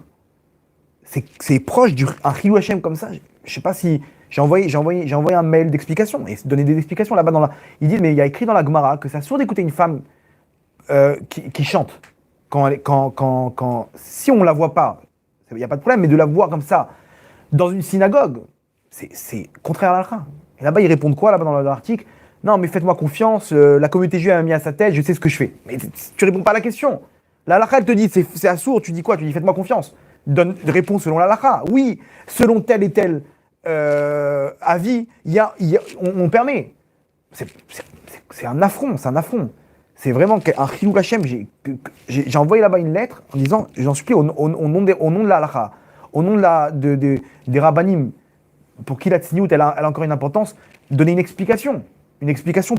C'est proche d'un Chilou Hashem comme ça. Je sais pas si... J'ai envoyé un mail d'explication, et donné des explications là-bas. Ils disent, mais il y a écrit dans la Gemara que ça sourd d'écouter une femme qui chante. Si on la voit pas, il n'y a pas de problème, mais de la voir comme ça, dans une synagogue, c'est contraire à l'halakha. Et là-bas, ils répondent quoi, là-bas dans l'article? Non, mais faites-moi confiance, la communauté juive a mis à sa tête, je sais ce que je fais. Mais tu réponds pas à la question. La halakha, elle te dit, c'est assourd, tu dis quoi? Tu dis, faites-moi confiance. Réponds selon la halakha. Oui, selon tel et tel avis, on permet. C'est un affront, C'est vraiment un Chilou Hashem. J'ai envoyé là-bas une lettre en disant, j'en supplie, au nom de la halakha, au nom des rabbanim, pour qui la tzniut, elle a encore une importance, donner une explication.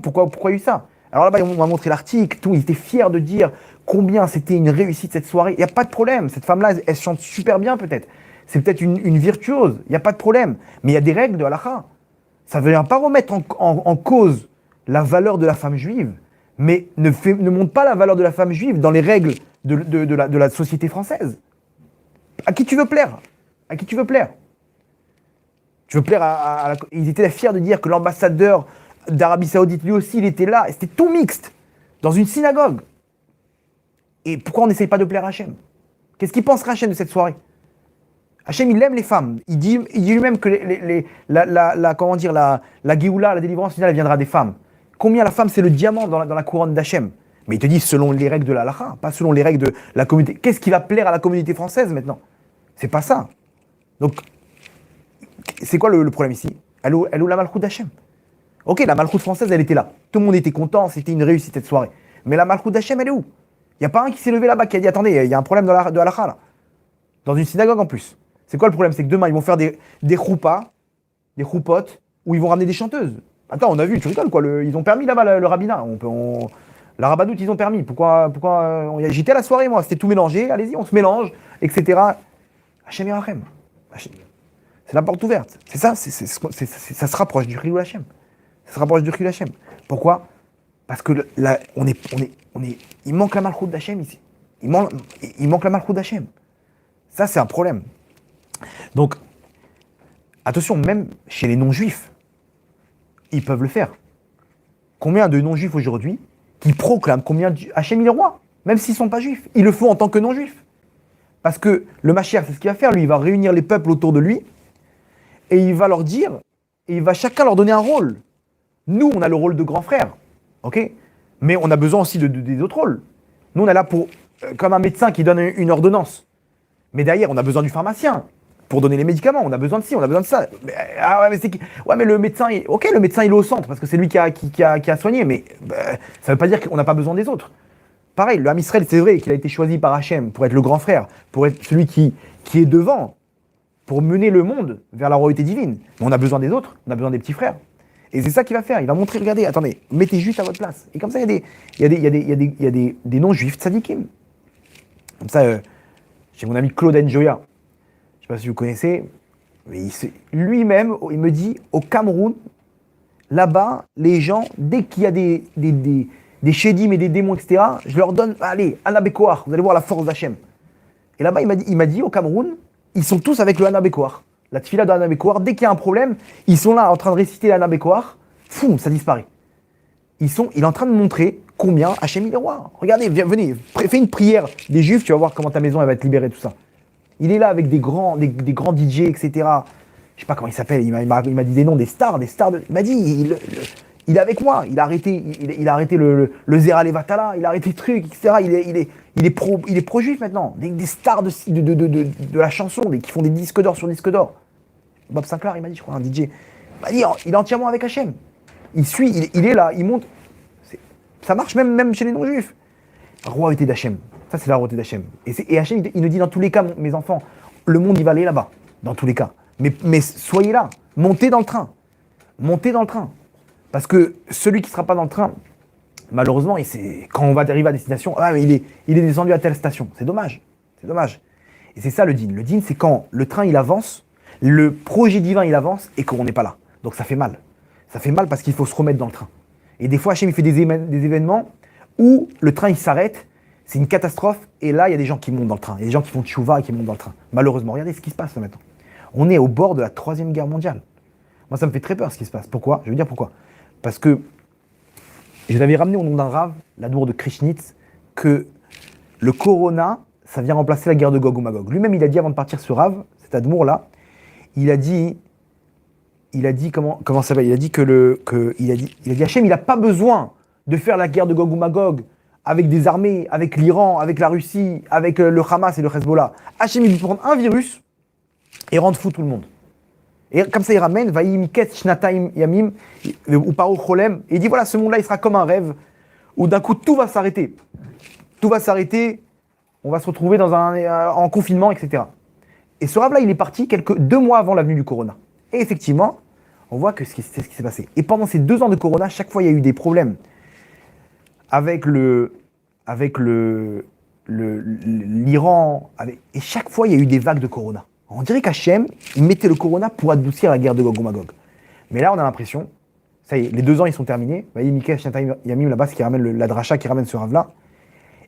Pourquoi il y a eu ça. Alors là-bas, on m'a montré l'article, tout, ils étaient fiers de dire combien c'était une réussite cette soirée. Il n'y a pas de problème, cette femme-là, elle chante super bien peut-être. C'est peut-être une virtuose, il n'y a pas de problème. Mais il y a des règles de halakha. Ça ne vient pas remettre en cause la valeur de la femme juive, mais ne montre pas la valeur de la femme juive dans les règles de la société française. À qui tu veux plaire? Tu veux plaire Ils étaient fiers de dire que l'ambassadeur d'Arabie Saoudite, lui aussi, il était là. Et c'était tout mixte, dans une synagogue. Et pourquoi on n'essaye pas de plaire à Hachem? Qu'est-ce qu'il pense Hachem de cette soirée? Hachem, il aime les femmes. Il dit lui-même que la Géoula, la délivrance finale, elle viendra des femmes. Combien la femme, c'est le diamant dans la couronne d'Hachem? Mais il te dit selon les règles de la halakha, pas selon les règles de la communauté. Qu'est-ce qui va plaire à la communauté française maintenant? C'est pas ça. Donc, c'est quoi le problème ici? Elle est où la malchoute d'Hachem? Ok, la malchoute française, elle était là. Tout le monde était content, c'était une réussite cette soirée. Mais la malchoute d'Hachem, elle est où? Il n'y a pas un qui s'est levé là-bas qui a dit attendez, il y a un problème de halakha là. Dans une synagogue en plus. C'est quoi le problème? C'est que demain, ils vont faire des choupas, des choupotes, où ils vont ramener des chanteuses. Attends, on a vu, tu rigoles quoi, ils ont permis là-bas le rabbinat. La rabadoute, ils ont permis. J'étais à la soirée, moi, c'était tout mélangé. Allez-y, on se mélange, etc. Hachem Yerachem. C'est la porte ouverte. C'est ça, ça se rapproche du Chilul Hachem. Ça se rapproche du Chilul Hachem. Pourquoi? Parce que là, il manque la malchoute d'Hachem ici. Il manque la malchoute d'Hachem. Ça, c'est un problème. Donc, attention, même chez les non-juifs, ils peuvent le faire. Combien de non-juifs aujourd'hui qui proclament combien Hachem il est roi, même s'ils ne sont pas juifs? Ils le font en tant que non-juifs. Parce que le Mashiach, c'est ce qu'il va faire. Lui, il va réunir les peuples autour de lui et il va leur dire, et il va chacun leur donner un rôle. Nous, on a le rôle de grand frère, ok? Mais on a besoin aussi des autres rôles. Nous, on est là pour, comme un médecin qui donne une ordonnance. Mais derrière, on a besoin du pharmacien pour donner les médicaments. On a besoin de ci, on a besoin de ça. Mais le médecin, le médecin, il est au centre parce que c'est lui qui a soigné. Mais ça ne veut pas dire qu'on n'a pas besoin des autres. Pareil, le Ham Israël, c'est vrai qu'il a été choisi par Hachem pour être le grand frère, pour être celui qui est devant, pour mener le monde vers la royauté divine. Mais on a besoin des autres, on a besoin des petits frères. Et c'est ça qu'il va faire. Il va montrer, regardez, attendez, mettez juste à votre place. Et comme ça, il y a des non-juifs tzadikim. Comme ça, j'ai mon ami Claude Njoya. Je ne sais pas si vous connaissez, mais lui-même, il me dit, au Cameroun, là-bas, les gens, dès qu'il y a des chédim et des démons, etc., je leur donne, allez, Anabekoar, vous allez voir la force d'Hachem. Et là-bas, il m'a dit, au Cameroun, ils sont tous avec le Anabekoar. La tfila de Anabekoar, dès qu'il y a un problème, ils sont là en train de réciter l'Anabekoar, foum, ça disparaît. Il est en train de montrer combien Hachem il est roi. Regardez, venez, fais une prière des Juifs, tu vas voir comment ta maison elle va être libérée, tout ça. Il est là avec des grands DJ, etc. Je sais pas comment il s'appelle, il m'a dit des noms, des stars il m'a dit, il est avec moi, il a arrêté le Zera Levatala, il a arrêté le truc, etc. Il est pro-juif maintenant. Des stars de la chanson, qui font des disques d'or sur disques d'or. Bob Sinclair, il m'a dit, je crois, un DJ. Il m'a dit, il est entièrement avec Hachem. Il suit, il est là, il monte. Ça marche même chez les non-juifs. Royauté d'Hachem. Ça, c'est la royauté d'Hachem. Et Hachem, il nous dit, dans tous les cas, mes enfants, le monde, il va aller là-bas. Dans tous les cas. Mais soyez là. Montez dans le train. Montez dans le train. Parce que celui qui ne sera pas dans le train, malheureusement, quand on va arriver à destination, mais il est descendu à telle station. C'est dommage. C'est dommage. Et c'est ça le din. Le din, c'est quand le train, il avance, le projet divin, il avance et qu'on n'est pas là. Donc ça fait mal. Ça fait mal parce qu'il faut se remettre dans le train. Et des fois, Hachem, il fait des événements où le train, il s'arrête, c'est une catastrophe, et là, il y a des gens qui montent dans le train. Il y a des gens qui font tchouva et qui montent dans le train. Malheureusement, regardez ce qui se passe là maintenant. On est au bord de la 3e guerre mondiale. Moi, ça me fait très peur ce qui se passe. Pourquoi? Je vais dire pourquoi. Parce que je l'avais ramené au nom d'un rave, l'Admour de Krishnitz, que le corona, ça vient remplacer la guerre de Gog ou Magog. Lui-même, il a dit avant de partir ce rave, cet Admour-là, il a dit comment ça va? Il a dit il a dit Hachem, il n'a pas besoin de faire la guerre de Gog ou Magog avec des armées, avec l'Iran, avec la Russie, avec le Hamas et le Hezbollah. Hachem, il peut prendre un virus et rendre fou tout le monde. Et comme ça, il ramène, Vaïmiket, Shnataim, Yamim, ou Paro Cholem, et il dit voilà, ce monde-là, il sera comme un rêve, où d'un coup, tout va s'arrêter. Tout va s'arrêter, on va se retrouver en confinement, etc. Et ce rêve-là, il est parti 2 mois avant l'avenue du Corona. Et effectivement, on voit que c'est ce qui s'est passé. Et pendant ces 2 ans de Corona, chaque fois, il y a eu des problèmes avec l'Iran, et chaque fois, il y a eu des vagues de Corona. On dirait qu'Hachem, il mettait le Corona pour adoucir la guerre de Gog ou Magog. Mais là, on a l'impression, ça y est, les 2 ans, ils sont terminés. Voyez, Michael Shnataim Yamim, là-bas, qui ramène la dracha, qui ramène ce rave-là.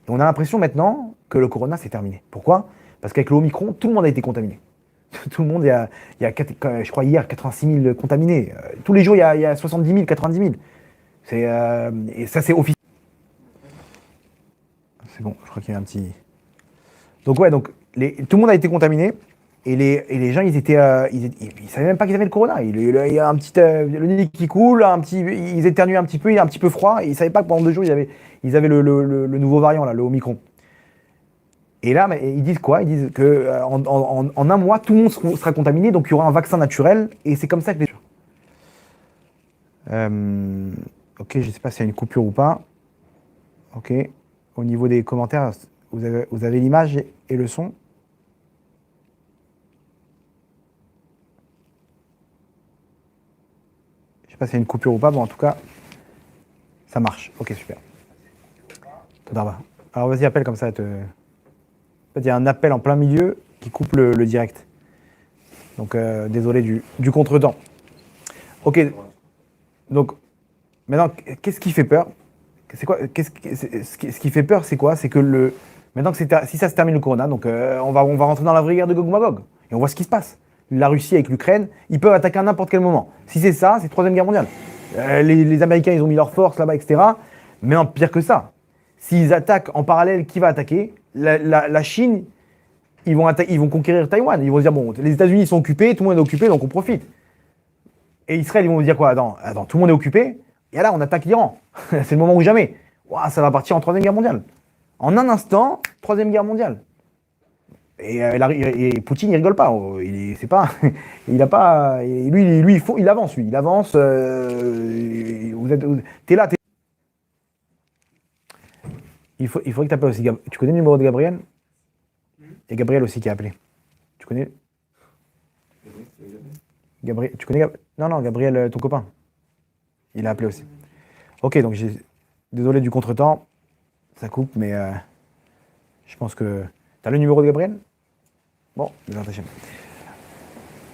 Et on a l'impression maintenant que le Corona, c'est terminé. Pourquoi? Parce qu'avec le Omicron, tout le monde a été contaminé. Tout le monde, il y a je crois hier, 86 000 contaminés. Tous les jours, il y a 70 000, 90 000. Et ça, c'est officiel. C'est bon, je crois qu'il y a un petit... Donc ouais, tout le monde a été contaminé. Et les gens, ils savaient même pas qu'ils avaient le corona. Il y a un petit, le nez qui coule, ils éternuaient un petit peu, il est un petit peu froid. Et ils savaient pas que pendant 2 jours, ils avaient le nouveau variant, là, le Omicron. Et là, mais ils disent quoi? Ils disent que en un mois, tout le monde sera contaminé, donc il y aura un vaccin naturel, et c'est comme ça que les... Ok, je ne sais pas s'il y a une coupure ou pas. Ok. Au niveau des commentaires, vous avez l'image et le son. Je ne sais pas s'il y a une coupure ou pas, mais en tout cas, ça marche. Ok, super. Alors vas-y, appelle comme ça. En fait, il y a un appel en plein milieu qui coupe le direct. Donc, désolé du contretemps. Ok. Donc, maintenant, qu'est-ce qui fait peur? C'est quoi? Ce qui fait peur, c'est quoi? C'est que maintenant que si ça se termine le corona, donc on va rentrer dans la vraie guerre de Gog Magog. Et on voit ce qui se passe. La Russie avec l'Ukraine, ils peuvent attaquer à n'importe quel moment. Si c'est ça, c'est Troisième Guerre mondiale. Les Américains, ils ont mis leurs forces là-bas, etc. Mais non, pire que ça. S'ils attaquent en parallèle, qui va attaquer? La Chine, ils vont conquérir Taïwan. Ils vont se dire, bon, les États-Unis ils sont occupés, tout le monde est occupé, donc on profite. Et Israël, ils vont dire quoi? Attends, tout le monde est occupé. Et là, on attaque l'Iran. C'est le moment ou jamais. Ouah, ça va partir en Troisième Guerre mondiale. En un instant, Troisième Guerre mondiale. Et Poutine, il rigole pas. C'est pas, il a pas. Lui, il avance, lui. Il avance. T'es là. Il faudrait que tu appelles aussi. Tu connais le numéro de Gabriel? Il y a Gabriel aussi qui a appelé. Tu connais? Gabriel, tu connais Non, Gabriel, ton copain. Il a appelé aussi. Ok, donc désolé du contretemps. Ça coupe, mais je pense que... T'as le numéro de Gabriel? Bon, Bezrat Hashem.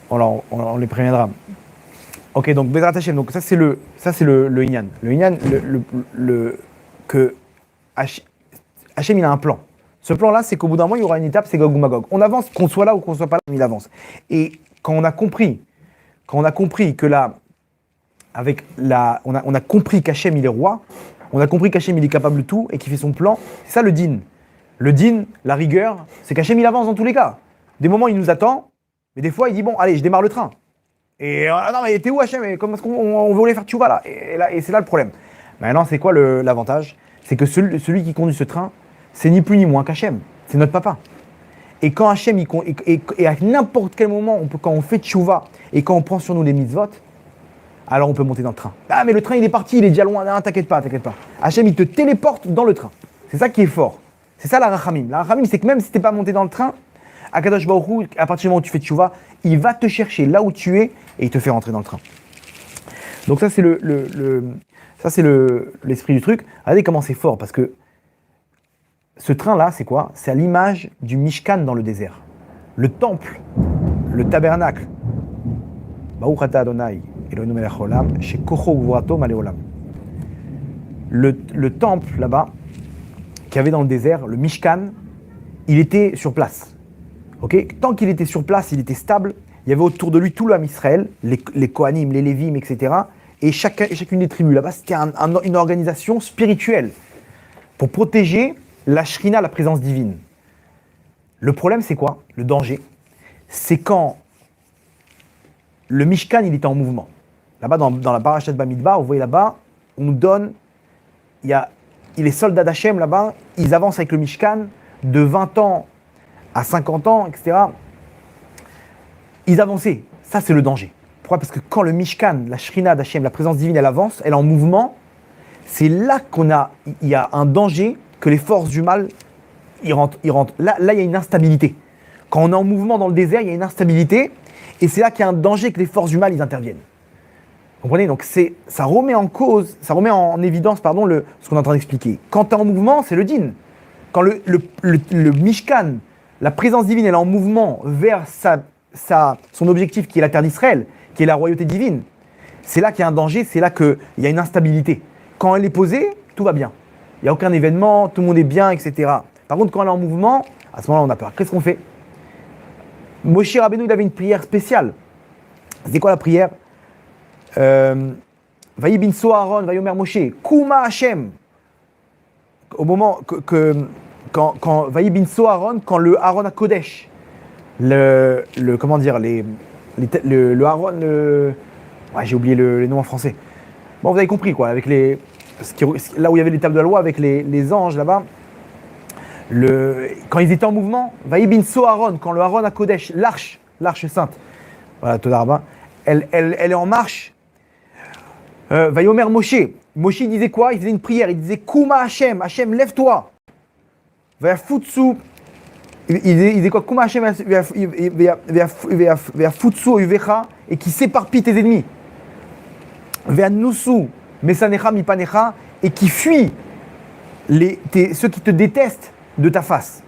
On les préviendra. Ok, donc Bezrat Hashem. Donc ça c'est le Inyan. Le Inyan, que Hashem il a un plan. Ce plan-là, c'est qu'au bout d'un moment, il y aura une étape, c'est Gog ou Magog. On avance, qu'on soit là ou qu'on soit pas là, il avance. Et quand on a compris que là, on a compris qu'Hachem il est roi, on a compris qu'Hachem il est capable de tout et qu'il fait son plan, c'est ça le din. Le din, la rigueur, c'est qu'Hachem il avance dans tous les cas. Des moments il nous attend, mais des fois il dit bon, allez, je démarre le train. Et non mais t'es où Hachem? Comment est-ce qu'on veut les faire tchouva là? Et c'est là le problème. Maintenant, c'est quoi l'avantage? C'est que celui qui conduit ce train, c'est ni plus ni moins qu'Hachem. C'est notre papa. Et quand Hachem, et à n'importe quel moment, quand on fait tchouva et quand on prend sur nous les mitzvot, alors on peut monter dans le train. Ah mais le train il est parti, il est déjà loin, non, t'inquiète pas. Hachem il te téléporte dans le train. C'est ça qui est fort. C'est ça la rachamim. La rachamim c'est que même si t'es pas monté dans le train, Akadosh Baruch Hu, à partir du moment où tu fais tchouva, il va te chercher là où tu es et il te fait rentrer dans le train. Donc ça c'est l'esprit du truc. Regardez comment c'est fort parce que ce train-là, c'est quoi? C'est à l'image du Mishkan dans le désert. Le temple, le tabernacle. Baruch atah Adonai, Eloheinu melech haolam, shekocho ugvurato maleh olam. Le temple, là-bas, qu'il y avait dans le désert, le Mishkan, il était sur place. Okay? Tant qu'il était sur place, il était stable. Il y avait autour de lui tout l'âme Israël, les Kohanim, les Lévim, etc. Et chacune des tribus. Là-bas, c'était une organisation spirituelle pour protéger la shrina, la présence divine. Le problème, c'est quoi? Le danger, c'est quand le Mishkan, il était en mouvement. Là-bas, dans la parashat Bamidbar, vous voyez là-bas, on nous donne, les soldats d'Hachem, là-bas, ils avancent avec le Mishkan de 20 ans à 50 ans, etc. Ils avançaient. Ça, c'est le danger. Pourquoi? Parce que quand le Mishkan, la shrina d'Hachem, la présence divine, elle avance, elle est en mouvement, c'est là il y a un danger que les forces du mal, ils rentrent. Là, il y a une instabilité. Quand on est en mouvement dans le désert, il y a une instabilité, et c'est là qu'il y a un danger que les forces du mal, ils interviennent. Vous comprenez? Donc ça remet en évidence, ce qu'on est en train d'expliquer. Quand tu es en mouvement, c'est le din. Quand le Mishkan, la présence divine, elle est en mouvement vers son objectif qui est la terre d'Israël, qui est la royauté divine, c'est là qu'il y a un danger, c'est là qu'il y a une instabilité. Quand elle est posée, tout va bien. Il n'y a aucun événement, tout le monde est bien, etc. Par contre, quand elle est en mouvement, à ce moment-là, on a peur. Qu'est-ce qu'on fait? Moshe Rabbeinu, il avait une prière spéciale. C'était quoi la prière? Vayi binso Aaron, vayomer Moshe, Kuma Hashem. Au moment quand Vayi binso Aaron, quand le Aaron à Kodesh, le Aaron, j'ai oublié les noms en français. Bon, vous avez compris quoi, avec là où il y avait les tables de la loi, avec les anges là-bas. Quand ils étaient en mouvement, Vaïbin So Aaron, quand le Aaron à Kodesh, l'arche sainte, voilà, Todarba, elle est en marche. Vayomer Moshe. Moshe il disait quoi? Il faisait une prière, il disait Kuma Hashem, Hashem, lève-toi. Vayafutsu. Il disait quoi? Kuma Hashem, Vayafutsu Uvecha, et qui s'éparpille tes ennemis. Vayanusu, Mesanecha Mipanecha, et qui fuit ceux qui te détestent de ta face.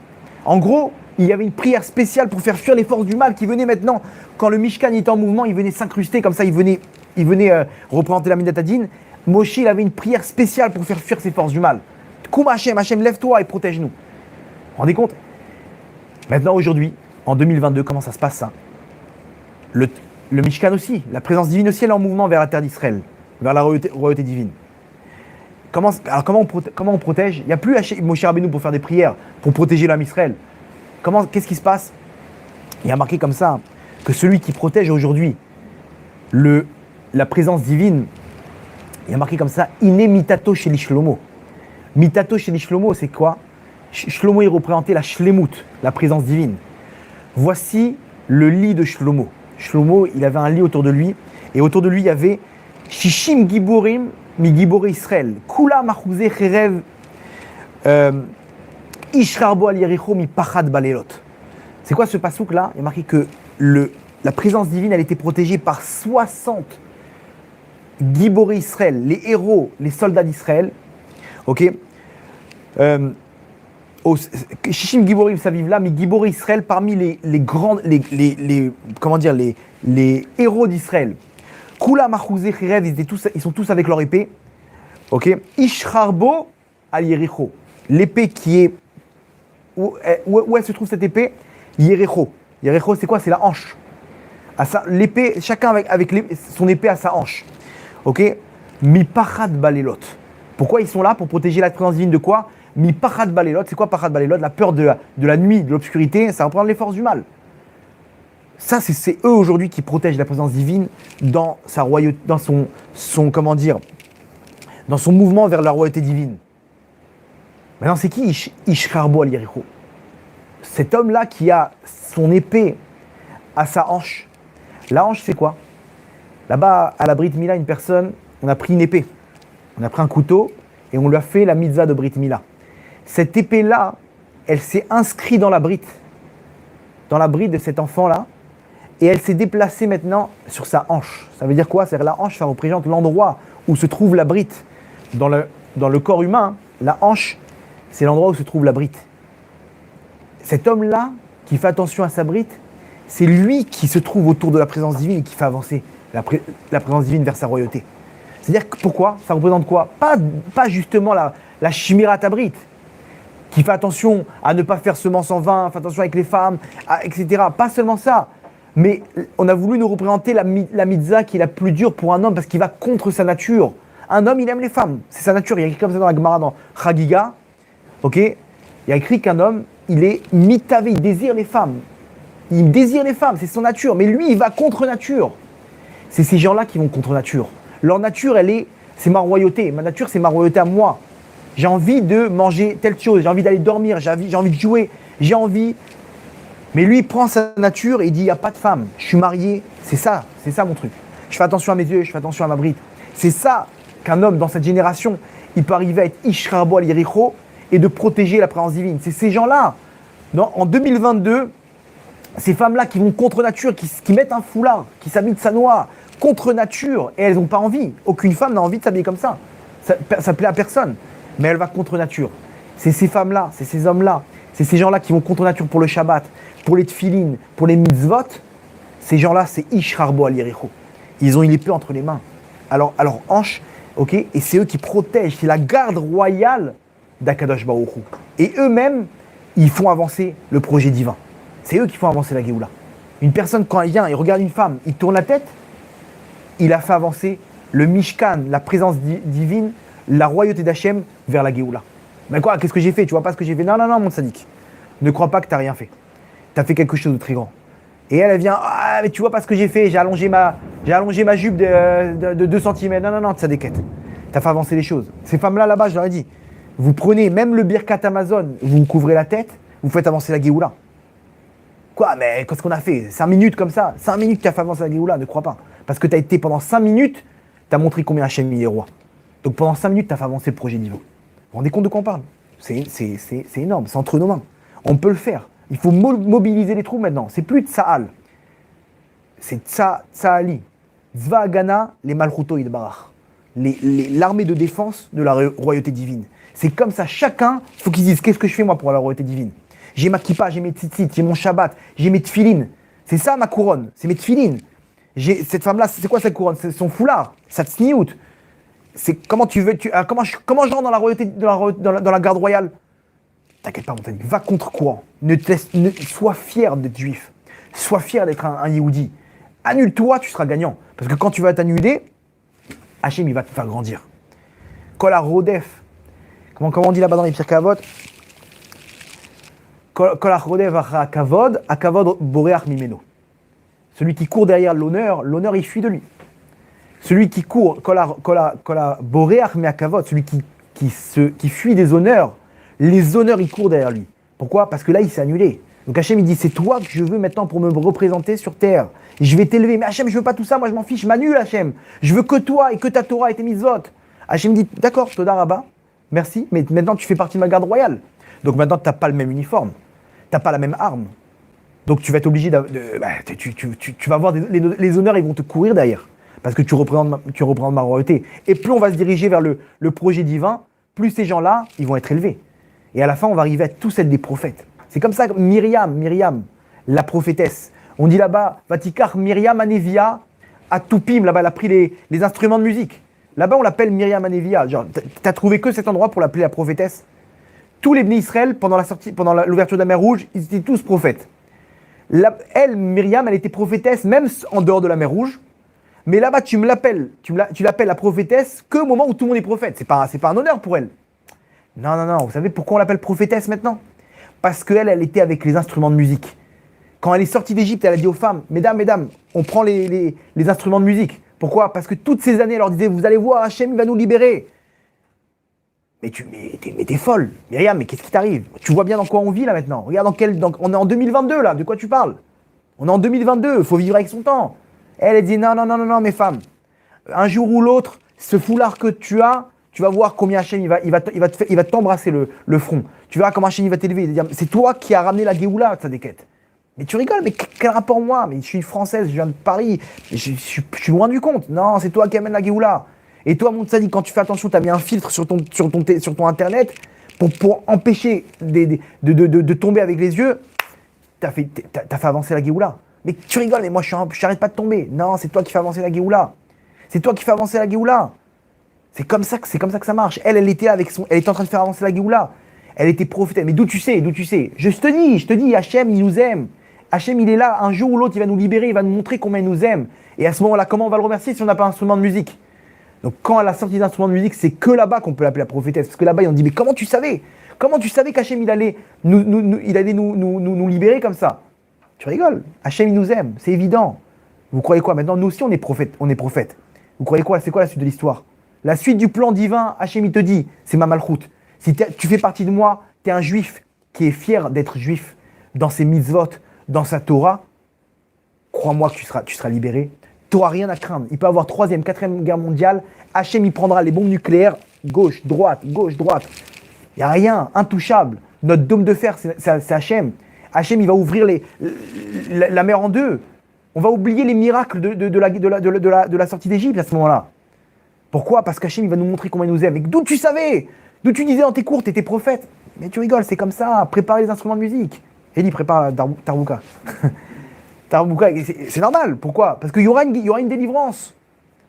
En gros, il y avait une prière spéciale pour faire fuir les forces du mal qui venaient maintenant, quand le Mishkan était en mouvement, il venait s'incruster comme ça, il venait représenter la Midat Hadin. Moshe, il avait une prière spéciale pour faire fuir ces forces du mal. Koum Hashem, Hashem, lève-toi et protège-nous. Vous vous rendez compte? Maintenant, aujourd'hui, en 2022, comment ça se passe ça? Le Mishkan aussi, la présence divine aussi, elle est en mouvement vers la terre d'Israël, vers la royauté divine. Comment on protège? Il n'y a plus Moshe Rabbeinu pour faire des prières, pour protéger l'âme Israël. Qu'est-ce qui se passe? Il y a marqué comme ça que celui qui protège aujourd'hui la présence divine, il y a marqué comme ça, Iné mitato chez Shlomo. Mitato chez Shlomo, c'est quoi? Shlomo, il représentait la shlemut, la présence divine. Voici le lit de Shlomo. Shlomo, il avait un lit autour de lui, et autour de lui, il y avait Shishim Giborim mi Gibore Israël. Kula machouze cherev Ishrarbo al Yericho mi pachad balelot. C'est quoi ce pasouk là? Il y a marqué que la présence divine, elle était protégée par 60 Gibore Israël, les héros, les soldats d'Israël. Ok. Shishim Giborim Saviv là, mais Gibore Israël parmi les grands, comment dire, les héros d'Israël. Kula machouze cherev, ils sont tous avec leur épée. Ok. Ishrarbo al Yericho. L'épée qui est où elle se trouve cette épée? Yericho. Yericho, c'est quoi? C'est la hanche. L'épée, chacun avec son épée à sa hanche. Ok? Mi pachad balelot. Pourquoi ils sont là? Pour protéger la présence divine de quoi? Mi pachad balelot. C'est quoi pachad balelot? La peur de la nuit, de l'obscurité, ça représente les forces du mal. Ça, c'est eux aujourd'hui qui protègent la présence divine dans sa royauté, dans son comment dire, dans son mouvement vers la royauté divine. Maintenant, c'est qui Ishrarbo al Yericho? Cet homme-là qui a son épée à sa hanche. La hanche, c'est quoi? Là-bas, à la Brit Mila, une personne, on a pris une épée, on a pris un couteau et on lui a fait la mitzvah de Brit Mila. Cette épée-là, elle s'est inscrite dans la brite de cet enfant-là, et elle s'est déplacée maintenant sur sa hanche. Ça veut dire quoi? C'est-à-dire la hanche, ça représente l'endroit où se trouve la brite. Dans le corps humain, la hanche, c'est l'endroit où se trouve la brite. Cet homme-là, qui fait attention à sa brite, c'est lui qui se trouve autour de la présence divine et qui fait avancer la présence divine vers sa royauté. C'est-à-dire que pourquoi? Ça représente quoi? Pas justement la chimira tabrite, qui fait attention à ne pas faire semence en vain, fait attention avec les femmes, etc. Pas seulement ça, mais on a voulu nous représenter la mitzvah qui est la plus dure pour un homme parce qu'il va contre sa nature. Un homme, il aime les femmes, c'est sa nature. Il y a écrit comme ça dans la Gemara, dans Chagiga, ok? Il y a écrit qu'un homme, il est mitavé, il désire les femmes. Il désire les femmes, c'est son nature, mais lui, il va contre nature. C'est ces gens-là qui vont contre nature. Leur nature, c'est ma royauté. Ma nature, c'est ma royauté à moi. J'ai envie de manger telle chose, j'ai envie d'aller dormir, j'ai envie de jouer, j'ai envie. Mais lui, il prend sa nature et il dit, il n'y a pas de femme, je suis marié, c'est ça mon truc. Je fais attention à mes yeux, je fais attention à ma bride. C'est ça qu'un homme dans cette génération, il peut arriver à être Ishrarbo al Yericho et de protéger la présence divine. C'est ces gens-là, en 2022, ces femmes-là qui vont contre nature, qui mettent un foulard, qui s'habillent de sa noix, contre nature, et elles n'ont pas envie. Aucune femme n'a envie de s'habiller comme ça. Ça plaît à personne, mais elle va contre nature. C'est ces femmes-là, c'est ces hommes-là, c'est ces gens-là qui vont contre nature pour le Shabbat, pour les tefilines, pour les mitzvot. Ces gens-là, c'est Ishrarbo al Yericho. Ils ont une épée entre les mains. Alors hanche, ok, et c'est eux qui protègent, c'est la garde royale d'Akadosh Baruch Hu. Et eux-mêmes, ils font avancer le projet divin. C'est eux qui font avancer la Géoula. Une personne, quand elle vient et regarde une femme, il tourne la tête, il a fait avancer le Mishkan, la présence divine, la royauté d'Hachem vers la Géoula. Mais quoi, qu'est-ce que j'ai fait? Tu vois pas ce que j'ai fait? Non, mon sadique. Ne crois pas que tu n'as rien fait. Tu as fait quelque chose de très grand. Et elle vient, ah, mais tu vois pas ce que j'ai fait, j'ai allongé ma jupe de 2 cm. Non, ça déquête. Tu as fait avancer les choses. Ces femmes-là, là-bas, je leur ai dit, Vous prenez même le Birkat Amazon, vous vous couvrez la tête, vous faites avancer la Géoula. Quoi, mais qu'est-ce qu'on a fait 5 minutes comme ça 5 minutes tu as fait avancer la Géoula, ne crois pas. Parce que tu as été pendant 5 minutes, tu as montré combien Hachem il est roi. Donc pendant 5 minutes, tu as fait avancer le projet divin. Vous vous rendez compte de quoi on parle? C'est énorme, c'est entre nos mains. On peut le faire. Il faut mobiliser les troupes maintenant. C'est plus Tsahal. C'est Tsahali. Zva Agana, les Malchuto Idbarach. L'armée de défense de la royauté divine. C'est comme ça, chacun, il faut qu'ils disent qu'est-ce que je fais moi pour la royauté divine. J'ai ma kippa, j'ai mes tzitzit, j'ai mon shabbat, j'ai mes tfilines. C'est ça ma couronne, c'est mes tfilines. Cette femme-là, c'est quoi cette couronne? C'est son foulard, sa tsniout. C'est comment tu veux, comment je rentre dans la royauté, dans la garde royale? T'inquiète pas, mon ami, va contre courant. Sois fier d'être juif. Sois fier d'être un Yehudi. Annule-toi, tu seras gagnant. Parce que quand tu vas t'annuler, Hachem, il va te faire grandir. Kol HaRodef. Comment on dit là-bas dans les Pirkei Avot? Kol HaRodef Akavod Boreach Mimeno. Celui qui court derrière l'honneur, l'honneur il fuit de lui. Celui qui court, Kol HaBoreach Me'akavod, celui qui fuit des honneurs, les honneurs ils courent derrière lui. Pourquoi? Parce que là il s'est annulé. Donc Hachem il dit c'est toi que je veux maintenant pour me représenter sur terre. Je vais t'élever. Mais Hachem je veux pas tout ça, moi je m'en fiche, je m'annule Hachem. Je veux que toi et que ta Torah et tes mitzvot. Hachem dit d'accord, Toda Rabba, merci, mais maintenant tu fais partie de ma garde royale. Donc maintenant tu n'as pas le même uniforme, tu n'as pas la même arme. Donc tu vas être obligé tu vas voir les honneurs ils vont te courir derrière. Parce que tu représentes ma royauté. Et plus on va se diriger vers le projet divin, plus ces gens-là, ils vont être élevés. Et à la fin, on va arriver à tous être des prophètes. C'est comme ça que Myriam, la prophétesse. On dit là-bas, Vatikar Myriam Anevia, à Toupim, là-bas, elle a pris les instruments de musique. Là-bas, on l'appelle Myriam Anevia. Genre, t'as trouvé que cet endroit pour l'appeler la prophétesse? Tous les Bnei Israël, pendant l'ouverture de la mer Rouge, ils étaient tous prophètes. Myriam, elle était prophétesse, même en dehors de la mer Rouge. Mais là-bas, tu l'appelles la prophétesse qu'au moment où tout le monde est prophète. C'est pas un honneur pour elle. Non. Vous savez pourquoi on l'appelle prophétesse maintenant? Parce qu'elle était avec les instruments de musique. Quand elle est sortie d'Égypte, elle a dit aux femmes, mesdames, on prend les instruments de musique. Pourquoi? Parce que toutes ces années, elle leur disait, vous allez voir, Hachem, il va nous libérer. Mais t'es folle. Myriam, mais qu'est-ce qui t'arrive? Tu vois bien dans quoi on vit là maintenant. Regarde on est en 2022 là, de quoi tu parles? On est en 2022, il faut vivre avec son temps. Elle dit, non, mes femmes. Un jour ou l'autre, ce foulard que tu as, tu vas voir combien Hachem il va t'embrasser le front. Tu verras comment Hachem il va t'élever. Il va dire, c'est toi qui as ramené la Géoula, Tzadéket. Mais tu rigoles, mais quel rapport moi? Mais je suis française, je viens de Paris, je suis loin du compte. Non, c'est toi qui amène la Géoula. Et toi, mon Tzadik, quand tu fais attention, tu as mis un filtre sur ton internet pour empêcher de tomber avec les yeux, t'as fait avancer la Géoula. Mais tu rigoles, mais moi je n'arrête pas de tomber. Non, c'est toi qui fais avancer la Géoula. C'est toi qui fais avancer la Géoula. C'est comme ça que ça marche. Elle était en train de faire avancer la Géoula. Elle était prophétesse. Mais d'où tu sais? Je te dis, Hachem, il nous aime. Hachem, il est là. Un jour ou l'autre, il va nous libérer, il va nous montrer combien il nous aime. Et à ce moment-là, comment on va le remercier si on n'a pas d'instrument de musique? Donc quand elle a sorti des instruments de musique, c'est que là-bas qu'on peut l'appeler la prophétesse. Parce que là-bas, ils ont dit, mais comment tu savais? Comment tu savais qu'Hachem, il allait nous libérer comme ça? Tu rigoles. Hachem, il nous aime. C'est évident. Vous croyez quoi? Maintenant, nous aussi, on est prophètes. Vous croyez quoi? C'est quoi la suite de l'histoire? La suite du plan divin, Hachem, il te dit, c'est ma malchoute. Si tu fais partie de moi, tu es un juif qui est fier d'être juif dans ses mitzvot, dans sa Torah, crois-moi que tu seras libéré. Tu n'auras rien à craindre. Il peut y avoir 3e, 4e guerre mondiale. Hachem, il prendra les bombes nucléaires, gauche, droite. Il n'y a rien, intouchable. Notre dôme de fer, c'est Hachem. Hachem, il va ouvrir la mer en deux. On va oublier les miracles de la sortie d'Égypte à ce moment-là. Pourquoi? Parce qu'Hachem, il va nous montrer comment il nous aime. Et d'où tu savais? D'où tu disais dans tes cours, tu étais prophète? Mais tu rigoles, c'est comme ça. Prépare les instruments de musique. Eli, prépare Tarbouka. Tarbouka, c'est normal. Pourquoi? Parce qu'il y aura une délivrance.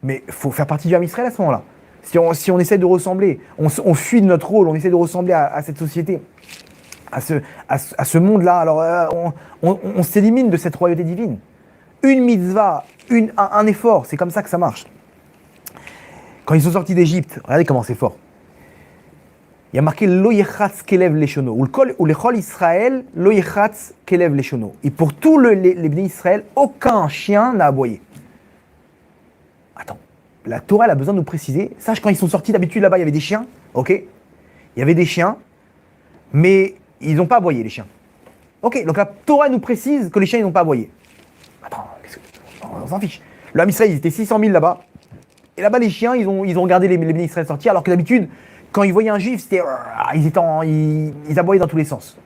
Mais il faut faire partie du Ham Israël à ce moment-là. Si on essaie de ressembler, on fuit de notre rôle, on essaie de ressembler à cette société, à ce monde-là, alors on s'élimine de cette royauté divine. Une mitzvah, un effort, c'est comme ça que ça marche. Quand ils sont sortis d'Égypte, regardez comment c'est fort. Il y a marqué Lo yechatz kelev leshono. Ou lechol Israël, Lo yechatz kelev leshono. Et pour tous les Bnei Israël, aucun chien n'a aboyé. Attends, la Torah elle a besoin de nous préciser. Sache quand ils sont sortis, d'habitude là-bas il y avait des chiens, ok? Il y avait des chiens, mais ils n'ont pas aboyé, les chiens. Ok, donc la Torah nous précise que les chiens, ils n'ont pas aboyé. Attends, on s'en fiche. Le Ham Israël, ils étaient 600 000 là-bas. Et là-bas, les chiens, ils ont regardé les Béné Israël sortir, alors que d'habitude, quand ils voyaient un juif, c'était, ils aboyaient dans tous les sens.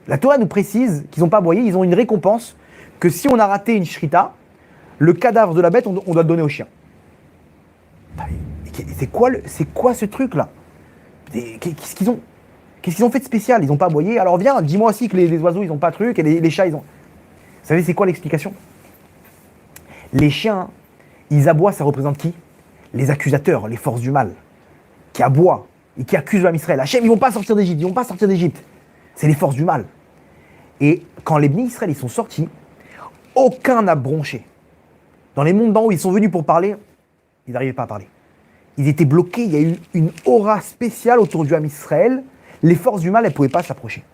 La Torah nous précise qu'ils n'ont pas aboyé, ils ont une récompense, que si on a raté une shrita, le cadavre de la bête, on doit le donner aux chiens. C'est quoi ce truc-là? Qu'est-ce qu'ils ont fait de spécial? Ils n'ont pas aboyé. Alors viens, dis-moi aussi que les oiseaux, ils n'ont pas de truc, et les chats, ils ont... Vous savez, c'est quoi l'explication? Les chiens, ils aboient, ça représente qui? Les accusateurs, les forces du mal, qui aboient et qui accusent l'homme Israël. Hachem, ils vont pas sortir d'Égypte, ils vont pas sortir d'Égypte. C'est les forces du mal. Et quand les Béné Israël, ils sont sortis, aucun n'a bronché. Dans les mondes d'en haut, ils sont venus pour parler, ils n'arrivaient pas à parler. Ils étaient bloqués, il y a eu une aura spéciale autour du Ham Israël. Les forces du mal, elles ne pouvaient pas s'approcher.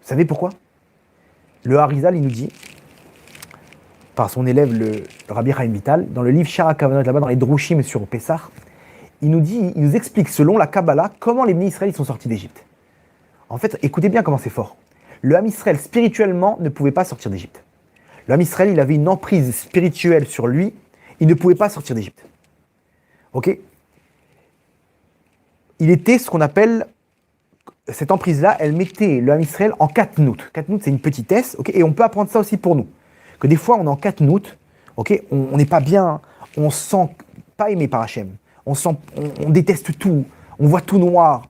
Vous savez pourquoi? Le Harizal, il nous dit, par son élève, le Rabbi Chaim Vital, dans le livre Shara Kavanot, là-bas, dans les Drushim sur Pessah, il nous explique, selon la Kabbalah, comment les Béné Israël sont sortis d'Égypte. En fait, écoutez bien comment c'est fort. Le Ham Israël, spirituellement, ne pouvait pas sortir d'Égypte. Le Ham Israël, il avait une emprise spirituelle sur lui, il ne pouvait pas sortir d'Égypte. Ok? Il était ce qu'on appelle, cette emprise-là, elle mettait le Ham Israël en katnout. Katnout, c'est une petitesse, ok? Et on peut apprendre ça aussi pour nous. Que des fois, on est en katnout, ok? On n'est pas bien, on se sent pas aimé par Hachem. On déteste tout, on voit tout noir.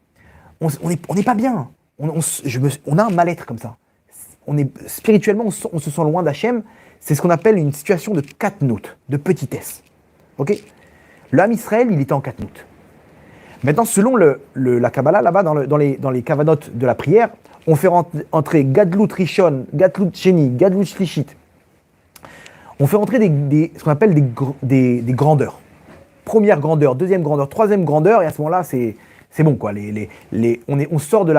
On n'est pas bien. On a un mal-être comme ça. Spirituellement, on se sent loin d'Hachem. C'est ce qu'on appelle une situation de katnout, de petitesse. Ok? Le Ham Israël, il était en katnout. Maintenant, selon la Kabbalah, là-bas, dans les kavanot de la prière, on fait entrer Gadlut Rishon, Gadlut Sheni, Gadlut Shlishit. On fait entrer ce qu'on appelle des grandeurs. Première grandeur, deuxième grandeur, troisième grandeur, et à ce moment-là, c'est bon, quoi. On sort de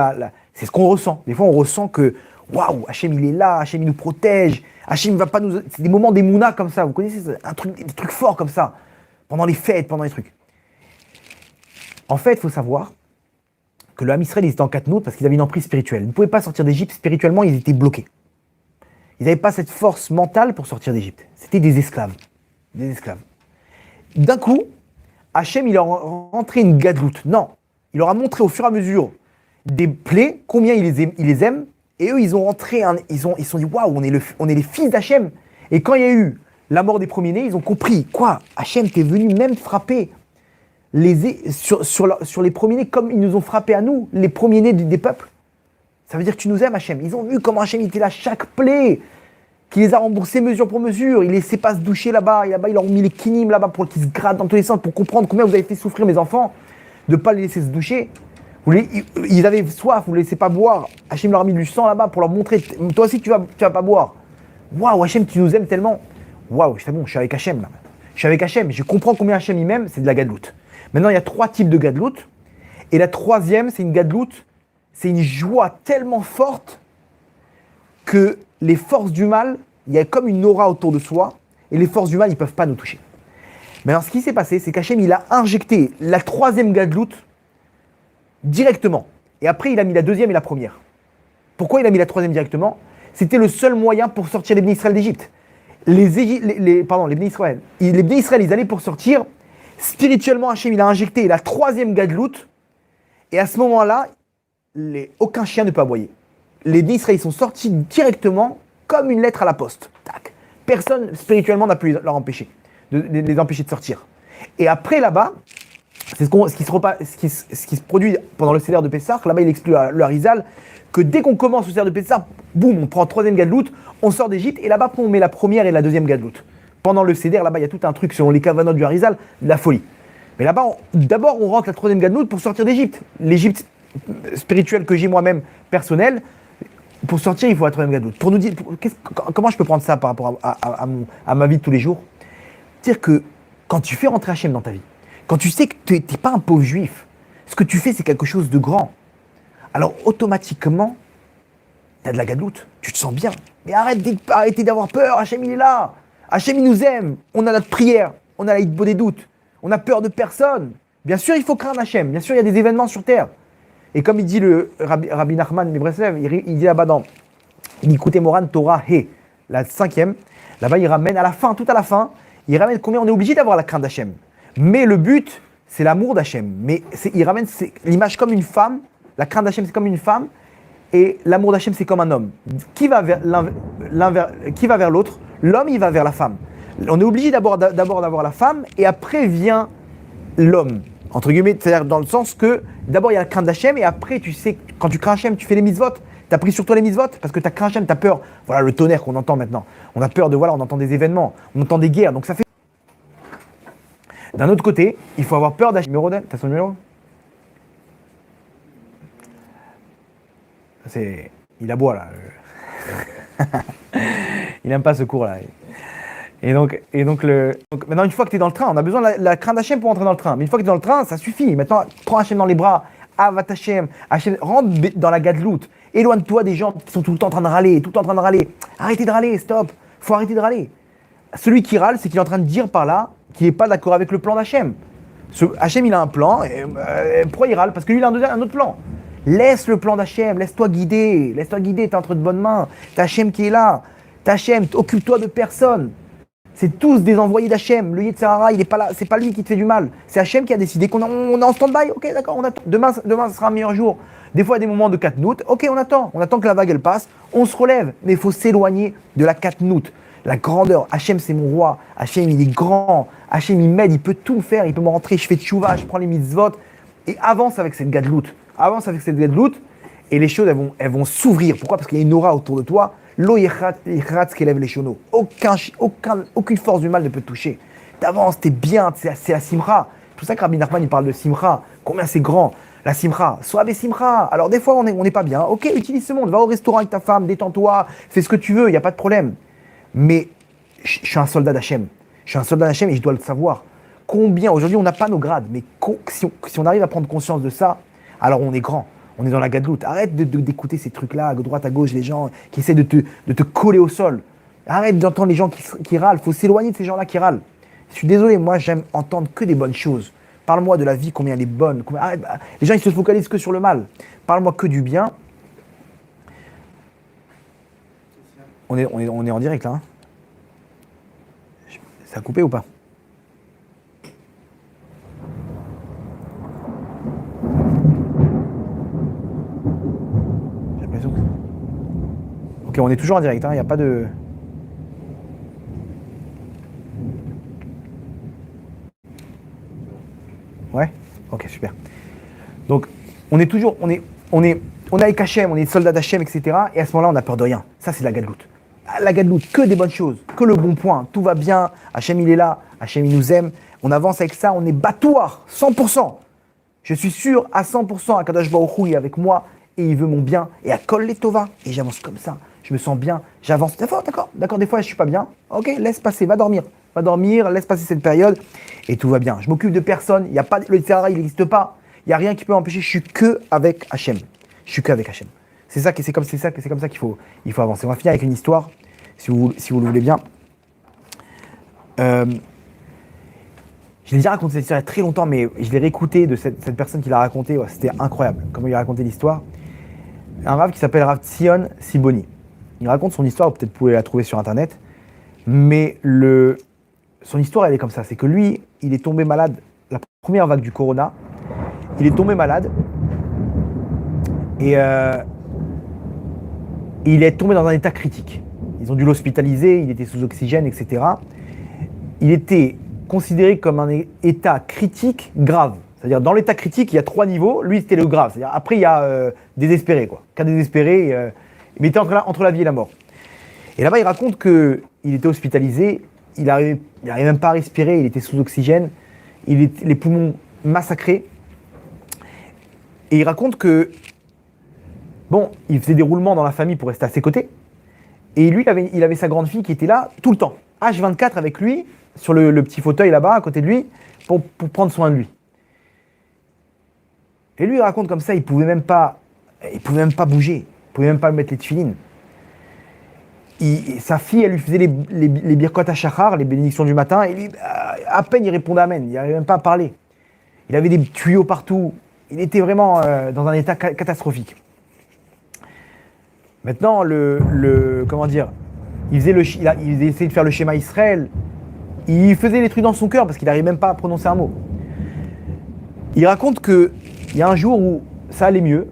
c'est ce qu'on ressent. Des fois, on ressent que, waouh, Hachem, il est là, Hachem, il nous protège, Hachem, va pas nous... C'est des moments d'émouna comme ça, vous connaissez, des trucs forts comme ça, pendant les fêtes, pendant les trucs. En fait, il faut savoir que le Ham Israël, ils étaient en katnout parce qu'ils avaient une emprise spirituelle. Ils ne pouvaient pas sortir d'Égypte, spirituellement, ils étaient bloqués. Ils n'avaient pas cette force mentale pour sortir d'Égypte. C'était des esclaves. Des esclaves. D'un coup, Hachem, il leur a rentré une gadloute. Non, il leur a montré au fur et à mesure des plaies, combien il les aime, et eux, ils ont rentré, ils se sont dit, waouh, on est les fils d'Hachem. Et quand il y a eu la mort des premiers-nés, ils ont compris, quoi, Hachem, t'es venu même frapper sur les premiers-nés comme ils nous ont frappé à nous, les premiers-nés des peuples. Ça veut dire que tu nous aimes, Hachem. Ils ont vu comment Hachem était là, chaque plaie, qui les a remboursés mesure pour mesure. Il les laissait pas se doucher là-bas. Et là-bas, ils leur ont mis les kinim là-bas pour qu'ils se grattent dans tous les sens, pour comprendre combien vous avez fait souffrir mes enfants, de ne pas les laisser se doucher. Ils avaient soif, vous ne les laissez pas boire. Hachem leur a mis du sang là-bas pour leur montrer, toi aussi tu vas pas boire. Waouh, Hachem, tu nous aimes tellement. Waouh, c'est bon, je suis avec Hachem là. Je suis avec Hachem, je comprends combien Hachem il m'aime, c'est de la gadloute. Maintenant, il y a 3 types de gadloute. Et la troisième, c'est une gadloute, c'est une joie tellement forte que les forces du mal, il y a comme une aura autour de soi, et les forces du mal, ils ne peuvent pas nous toucher. Maintenant, ce qui s'est passé, c'est qu'Hachem, il a injecté la 3e gadloute directement. Et après, il a mis la 2e et la première. Pourquoi il a mis la 3e directement? C'était le seul moyen pour sortir les Béné Israël d'Égypte. Les Béné Israël. Les Béné Israël, ils allaient pour sortir. Spirituellement, Hachem, il a injecté la 3e gadloute. Et à ce moment-là, aucun chien ne peut aboyer. Les Béné Israël, ils sont sortis directement comme une lettre à la poste. Tac. Personne, spirituellement, n'a pu les empêcher de sortir. Et après, là-bas, c'est ce qui se produit pendant le Seder de Pessah. Là-bas, il explique le Harizal que dès qu'on commence le Seder de Pessah, boum, on prend la 3e gadloute, on sort d'Égypte, et là-bas, on met la 1re et la 2e gadloute. Pendant le Seder, là-bas, il y a tout un truc selon les kavanot du Harizal, de la folie. Mais là-bas, d'abord, on rentre la 3e gadloute pour sortir d'Égypte. L'Égypte spirituelle que j'ai moi-même, personnelle, pour sortir, il faut la 3e gadloute. Pour nous dire, comment je peux prendre ça par rapport à ma vie de tous les jours? C'est-à-dire que quand tu fais rentrer Hachem dans ta vie, quand tu sais que tu n'es pas un pauvre juif, ce que tu fais, c'est quelque chose de grand. Alors, automatiquement, tu as de la gadloute, tu te sens bien. Mais arrêtez d'avoir peur, Hachem, il est là. Hachem, il nous aime. On a notre prière, on a la hitbo des doutes. On a peur de personne. Bien sûr, il faut craindre Hachem. Bien sûr, il y a des événements sur terre. Et comme il dit le Rabbi Nachman Mebreslev, il dit là-bas dans Nikute Moran Torah He, la cinquième, là-bas il ramène à la fin, tout à la fin, il ramène combien on est obligé d'avoir la crainte d'Hachem. Mais le but, c'est l'amour d'Hachem. Mais il ramène l'image comme une femme, la crainte d'Hachem c'est comme une femme, et l'amour d'Hachem c'est comme un homme. Qui va vers l'autre? L'homme il va vers la femme. On est obligé d'abord d'avoir la femme, et après vient l'homme. Entre guillemets, c'est-à-dire dans le sens que d'abord il y a la crainte d'Hachem, et après tu sais, quand tu crains Hachem, tu fais les mitzvot. Tu as pris sur toi les mitzvot parce que tu as craint Hachem, tu as peur. Voilà le tonnerre qu'on entend maintenant. On a peur de, voilà, on entend des événements, on entend des guerres, donc ça fait. D'un autre côté, il faut avoir peur d'Hachem. Numéro d'elle, t'as son numéro? Il aboie là. Il n'aime pas ce cours là. Et donc maintenant, une fois que tu es dans le train, on a besoin de la crainte d'Hachem pour entrer dans le train. Mais une fois que tu es dans le train, ça suffit. Maintenant, prends Hachem dans les bras. Avat Hachem. Hachem, rentre dans la gadloute. Éloigne-toi des gens qui sont tout le temps en train de râler, Arrêtez de râler, stop. Faut arrêter de râler. Celui qui râle, c'est qu'il est en train de dire par là qu'il n'est pas d'accord avec le plan d'Hachem. Hachem, il a un plan. Et, pourquoi il râle? Parce que lui, il a un autre plan. Laisse le plan d'Hachem, laisse-toi guider, t'es entre de bonnes mains. T'as Hachem qui est là. T'as Hachem, occupe-toi de personne. C'est tous des envoyés d'Hachem. Le Yetzer Hara, il n'est pas là, c'est pas lui qui te fait du mal. C'est Hachem qui a décidé qu'on est en stand-by. Ok, d'accord, on attend. Demain, ce sera un meilleur jour. Des fois, il y a des moments de katnout. Ok, on attend que la vague elle passe. On se relève, mais il faut s'éloigner de la katnout. La grandeur. Hachem, c'est mon roi. Hachem, il est grand. Hachem, il m'aide, il peut tout faire. Il peut me rentrer. Je fais tchouva, je prends les mitzvot. Et avance avec cette gadlout. Et les choses, elles vont s'ouvrir. Pourquoi? Parce qu'il y a une aura autour de toi. Lo yechatz qu'élève les chono. Aucune force du mal ne peut te toucher. T'avances, t'es bien, c'est la simcha. C'est pour ça que Rabbi Nachman, il parle de simcha. Combien c'est grand, la simcha. Sois avec simcha. Alors des fois, on n'est pas bien. Ok, utilise ce monde. Va au restaurant avec ta femme, détends-toi, fais ce que tu veux, il n'y a pas de problème. Mais je suis un soldat d'Hachem. Je suis un soldat d'Hachem et je dois le savoir. Combien, aujourd'hui, on n'a pas nos grades, mais si on arrive à prendre conscience de ça, alors on est grand. On est dans la gadloute. Arrête d'écouter ces trucs-là, à droite, à gauche, les gens qui essaient de te coller au sol. Arrête d'entendre les gens qui râlent. Il faut s'éloigner de ces gens-là qui râlent. Je suis désolé, moi, j'aime entendre que des bonnes choses. Parle-moi de la vie, combien elle est bonne. Arrête, les gens, ils se focalisent que sur le mal. Parle-moi que du bien. On est en direct, là. Hein. Ça a coupé ou pas? Ok, on est toujours en direct, il n'y a pas de... Ouais? Ok, super. Donc, on est avec Hachem, on est soldat d'Hachem, etc. Et à ce moment-là, on n'a peur de rien. Ça, c'est la gadloute. La gadloute, que des bonnes choses, que le bon point. Tout va bien, Hachem, il est là, Hachem, il nous aime. On avance avec ça, on est battoir, 100%. Je suis sûr à 100%, Akadosh Baruch Hu est avec moi et il veut mon bien. Et à Kol les Tova, et j'avance comme ça. Je me sens bien, j'avance. D'accord, des fois je suis pas bien. Ok, laisse passer, va dormir, laisse passer cette période et tout va bien. Je m'occupe de personne, il y a pas le Yetzer Hara, il n'existe pas. Il y a rien qui peut m'empêcher, je suis que avec Hachem. C'est comme ça qu'il faut avancer. On va finir avec une histoire, si vous le voulez bien. Je l'ai déjà raconté cette histoire il y a très longtemps, mais je l'ai réécouté de cette personne qui l'a raconté. Ouais, c'était incroyable comment il a raconté l'histoire. Un rav qui s'appelle Rav Tzion Siboni. Il raconte son histoire, peut-être vous pouvez la trouver sur internet, mais son histoire elle est comme ça, c'est que lui, il est tombé malade, la première vague du corona, il est tombé malade, et il est tombé dans un état critique. Ils ont dû l'hospitaliser, il était sous oxygène, etc. Il était considéré comme un état critique grave. C'est-à-dire, dans l'état critique, il y a 3 niveaux, lui c'était le grave. C'est-à-dire, après il y a désespéré, quoi. Cas désespéré, il était entre la vie et la mort. Et là-bas, il raconte qu'il était hospitalisé, il n'arrivait même pas à respirer, il était sous oxygène, les poumons massacrés. Et il raconte que, il faisait des roulements dans la famille pour rester à ses côtés. Et lui, il avait sa grande fille qui était là tout le temps, H24 avec lui, sur le petit fauteuil là-bas, à côté de lui, pour prendre soin de lui. Et lui, il raconte comme ça, il pouvait même pas bouger. Il pouvait même pas mettre les tefilines. Sa fille, elle lui faisait les birkot hashachar, les bénédictions du matin, et lui, à peine il répondait amen, il n'arrivait même pas à parler. Il avait des tuyaux partout, Il était vraiment dans un état catastrophique. Maintenant, comment dire, il essayait de faire le schéma Israël. Il faisait les trucs dans son cœur parce qu'il n'arrivait même pas à prononcer un mot. Il raconte qu'il y a un jour où ça allait mieux.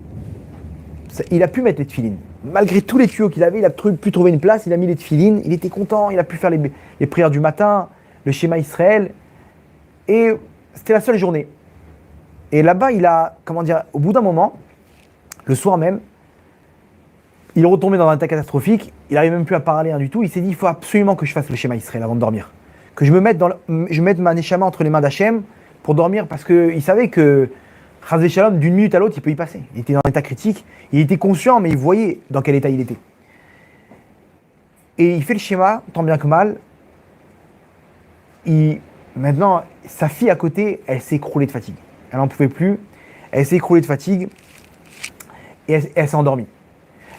Il a pu mettre les tefilines. Malgré tous les tuyaux qu'il avait, il a pu trouver une place, il a mis les tefilines, il était content, il a pu faire les prières du matin, le schéma Israël. Et c'était la seule journée. Et là-bas, au bout d'un moment, le soir même, il est retombé dans un état catastrophique, il n'arrive même plus à parler rien du tout, il s'est dit, il faut absolument que je fasse le schéma Israël avant de dormir. Que je mette ma neshama entre les mains d'Hachem pour dormir, parce qu'il savait que, Chazé Shalom, d'une minute à l'autre, il peut y passer. Il était dans un état critique, il était conscient, mais il voyait dans quel état il était. Et il fait le schéma, tant bien que mal. Maintenant, sa fille à côté, elle s'est écroulée de fatigue. Elle n'en pouvait plus, elle s'est écroulée de fatigue, et elle s'est endormie.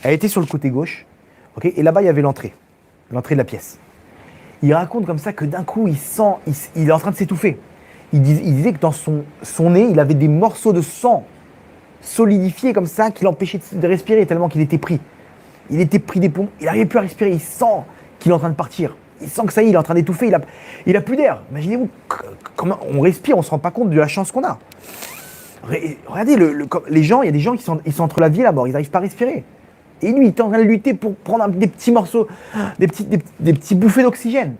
Elle était sur le côté gauche, okay, et là-bas, il y avait l'entrée de la pièce. Il raconte comme ça que d'un coup, il est en train de s'étouffer. Il disait que dans son nez, il avait des morceaux de sang solidifiés comme ça qui l'empêchaient de respirer tellement qu'il était pris. Il était pris des poumons, il n'arrivait plus à respirer, il sent qu'il est en train de partir. Il sent que ça y est, il est en train d'étouffer, il a plus d'air. Imaginez-vous comment on respire, on ne se rend pas compte de la chance qu'on a. Regardez, les gens, il y a des gens qui sont entre la vie et la mort, ils n'arrivent pas à respirer. Et lui, il est en train de lutter pour prendre des petits morceaux, des petits bouffées d'oxygène.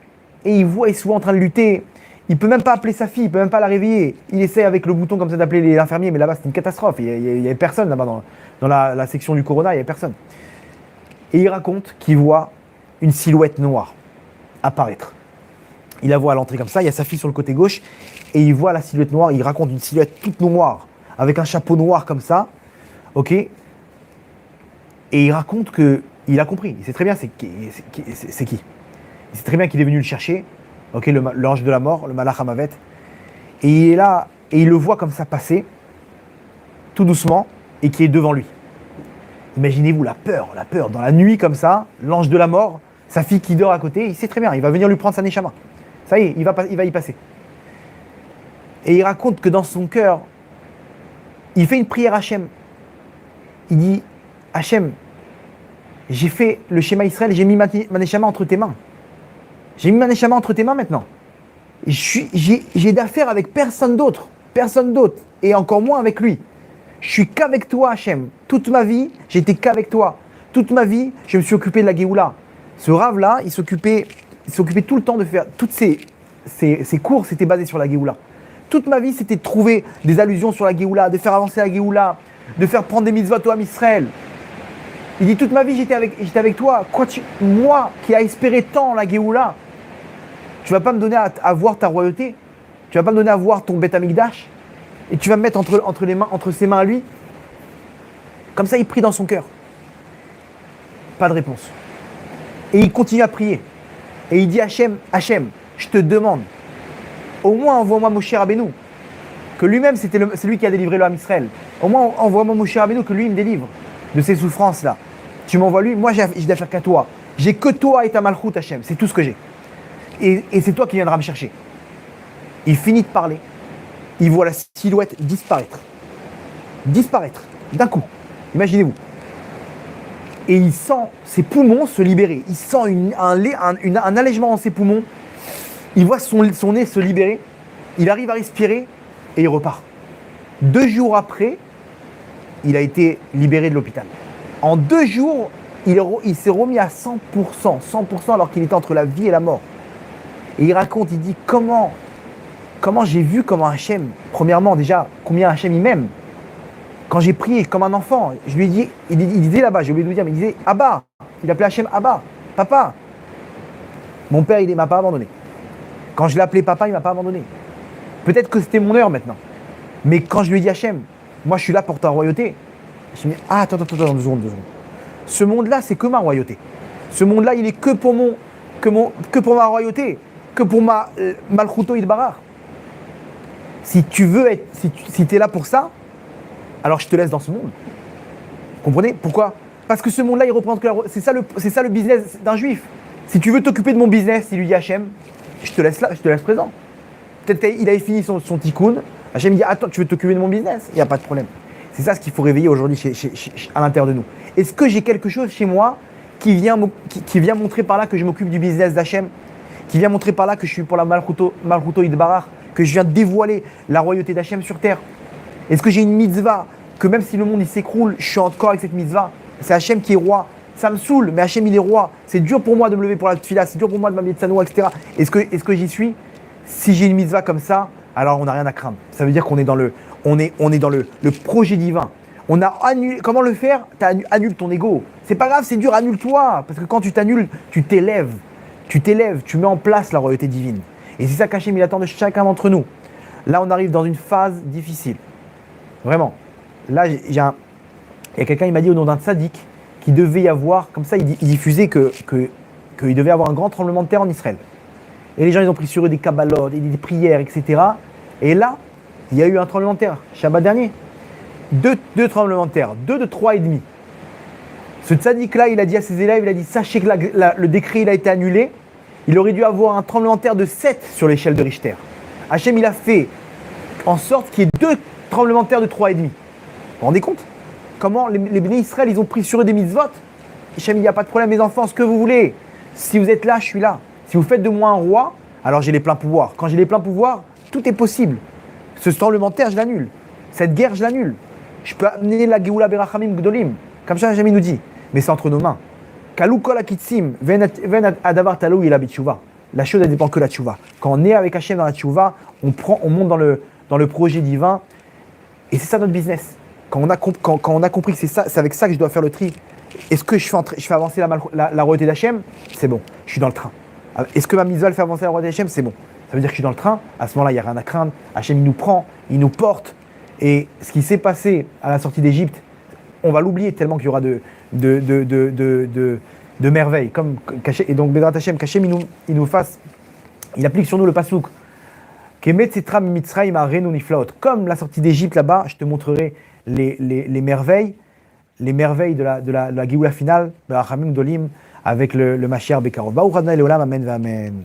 Et il se voit en train de lutter. Il ne peut même pas appeler sa fille, il ne peut même pas la réveiller. Il essaie avec le bouton comme ça d'appeler les infirmiers, mais là-bas, c'est une catastrophe. Il n'y avait personne là-bas dans la section du Corona, il n'y avait personne. Et il raconte qu'il voit une silhouette noire apparaître. Il la voit à l'entrée comme ça, il y a sa fille sur le côté gauche, et il voit la silhouette noire, il raconte une silhouette toute noire, avec un chapeau noir comme ça, ok. Et il raconte qu'il a compris, il sait très bien c'est qui. Il sait très bien qu'il est venu le chercher, ok, l'ange de la mort, le Malach Hamavet, et il est là, et il le voit comme ça passer, tout doucement, et qui est devant lui. Imaginez-vous la peur, dans la nuit comme ça, l'ange de la mort, sa fille qui dort à côté, il sait très bien, il va venir lui prendre sa neshama. Ça y est, il va y passer. Et il raconte que dans son cœur, il fait une prière à Hachem. Il dit, Hachem, j'ai fait le schéma Israël, j'ai mis ma neshama entre tes mains. J'ai mis ma neshama entre tes mains maintenant. J'ai d'affaires avec personne d'autre, et encore moins avec lui. Je suis qu'avec toi, Hachem. Toute ma vie, j'étais qu'avec toi. Toute ma vie, je me suis occupé de la Géoula. Ce Rav-là, il s'occupait tout le temps de faire... Toutes ses cours, c'était basé sur la Géoula. Toute ma vie, c'était de trouver des allusions sur la Géoula, de faire avancer la Géoula, de faire prendre des mitzvot au Ham Israël. Il dit, toute ma vie, j'étais avec toi. Moi, qui a espéré tant la Géoula, tu vas pas me donner à voir ta royauté. Tu vas pas me donner à voir ton Beth Amikdash. Et tu vas me mettre entre ses mains à lui. Comme ça, il prie dans son cœur. Pas de réponse. Et il continue à prier. Et il dit, Hachem, je te demande, au moins envoie-moi Moshe Rabbeinu. Que lui-même, c'est lui qui a délivré le Ham Israël. Au moins envoie-moi Moshe Rabbeinu, que lui, il me délivre de ces souffrances-là. Tu m'envoies lui, moi, j'ai d'affaire qu'à toi. J'ai que toi et ta malchoute, Hachem. C'est tout ce que j'ai. Et c'est toi qui viendras me chercher. Il finit de parler. Il voit la silhouette disparaître. D'un coup. Imaginez-vous. Et il sent ses poumons se libérer. Il sent un allègement dans ses poumons. Il voit son nez se libérer. Il arrive à respirer et il repart. 2 jours après, il a été libéré de l'hôpital. En 2 jours, il s'est remis à 100%. 100% alors qu'il était entre la vie et la mort. Et il raconte, il dit comment j'ai vu comment Hachem, premièrement déjà, combien Hachem il m'aime. Quand j'ai prié comme un enfant, je lui ai dit, il disait là-bas, j'ai oublié de vous dire, mais il disait Abba, il appelait Hachem Abba, papa. Mon père, il ne m'a pas abandonné. Quand je l'ai appelé papa, il ne m'a pas abandonné. Peut-être que c'était mon heure maintenant. Mais quand je lui ai dit Hachem, moi je suis là pour ta royauté, je me dis, attends, 2 secondes. Ce monde-là, c'est que ma royauté. Ce monde-là, il est que pour ma royauté, que pour ma Malchuto Idbarar. Si tu es là pour ça, alors je te laisse dans ce monde. Vous comprenez? Pourquoi? Parce que ce monde-là, il représente que c'est ça le business d'un juif. Si tu veux t'occuper de mon business, il lui dit Hachem, je te laisse présent. Peut-être qu'il avait fini son tikkun, Hachem dit, attends, tu veux t'occuper de mon business? Il n'y a pas de problème. C'est ça ce qu'il faut réveiller aujourd'hui à l'intérieur de nous. Est-ce que j'ai quelque chose chez moi qui vient montrer par là que je m'occupe du business d'Hachem, qui vient montrer par là que je suis pour la Malchuto Idbarach, que je viens dévoiler la royauté d'Hachem sur terre? Est-ce que j'ai une mitzvah, que même si le monde il s'écroule, je suis encore avec cette mitzvah? C'est Hachem qui est roi. Ça me saoule, mais Hachem il est roi. C'est dur pour moi de me lever pour la tefila, c'est dur pour moi de m'habiller de sanoua, etc. Est-ce que j'y suis? Si j'ai une mitzvah comme ça, alors on n'a rien à craindre. Ça veut dire qu'on est dans le projet divin. On a annulé. Comment le faire? Annule ton ego. C'est pas grave, c'est dur, annule-toi. Parce que quand tu t'annules, tu t'élèves. Tu mets en place la royauté divine. Et c'est ça qu'Hachem il attend de chacun d'entre nous. Là, on arrive dans une phase difficile. Vraiment. Là, il y a quelqu'un, il m'a dit au nom d'un tzaddik qu'il devait y avoir, comme ça, il diffusait qu'il devait y avoir un grand tremblement de terre en Israël. Et les gens, ils ont pris sur eux des kabbalotes, des prières, etc. Et là, il y a eu un tremblement de terre, Shabbat dernier. Deux tremblements de terre, 2 de 3,5. Ce tzaddik-là, il a dit à ses élèves, il a dit, sachez que le décret, il a été annulé. Il aurait dû avoir un tremblement de terre de 7 sur l'échelle de Richter. Hachem, il a fait en sorte qu'il y ait 2 tremblements de terre de 3,5. Vous vous rendez compte? Comment les bénis Israël, ils ont pris sur eux des mitzvot? Hachem, il n'y a pas de problème, mes enfants, ce que vous voulez. Si vous êtes là, je suis là. Si vous faites de moi un roi, alors j'ai les pleins pouvoirs. Quand j'ai les pleins pouvoirs, tout est possible. Ce tremblement de terre, je l'annule. Cette guerre, je l'annule. Je peux amener la Geoula Berachamim Gdolim. Comme ça, Hachem nous dit. Mais c'est entre nos mains. Kalou kol akitsim, ven adavar talou ila b'tshuva. La chose, elle dépend que de la tchouva. Quand on est avec Hachem dans la tchouva, on monte dans le projet divin. Et c'est ça notre business. Quand on a compris que c'est avec ça que je dois faire le tri. Est-ce que je fais avancer la royauté d'Hachem? C'est bon, je suis dans le train. Est-ce que ma mitzvah fait avancer la royauté d'Hachem? C'est bon. Ça veut dire que je suis dans le train. À ce moment-là, il n'y a rien à craindre. Hachem, il nous prend, il nous porte. Et ce qui s'est passé à la sortie d'Égypte, on va l'oublier tellement qu'il y aura de merveilles. Et donc, Bédrat Hachem, qu'Hachem il nous fasse, il applique sur nous le pasouk. Comme la sortie d'Égypte là-bas, je te montrerai les merveilles de la Géoula finale, avec le Mashiach Bekarov. Baruch Adonai Leolam, Amen, Amen.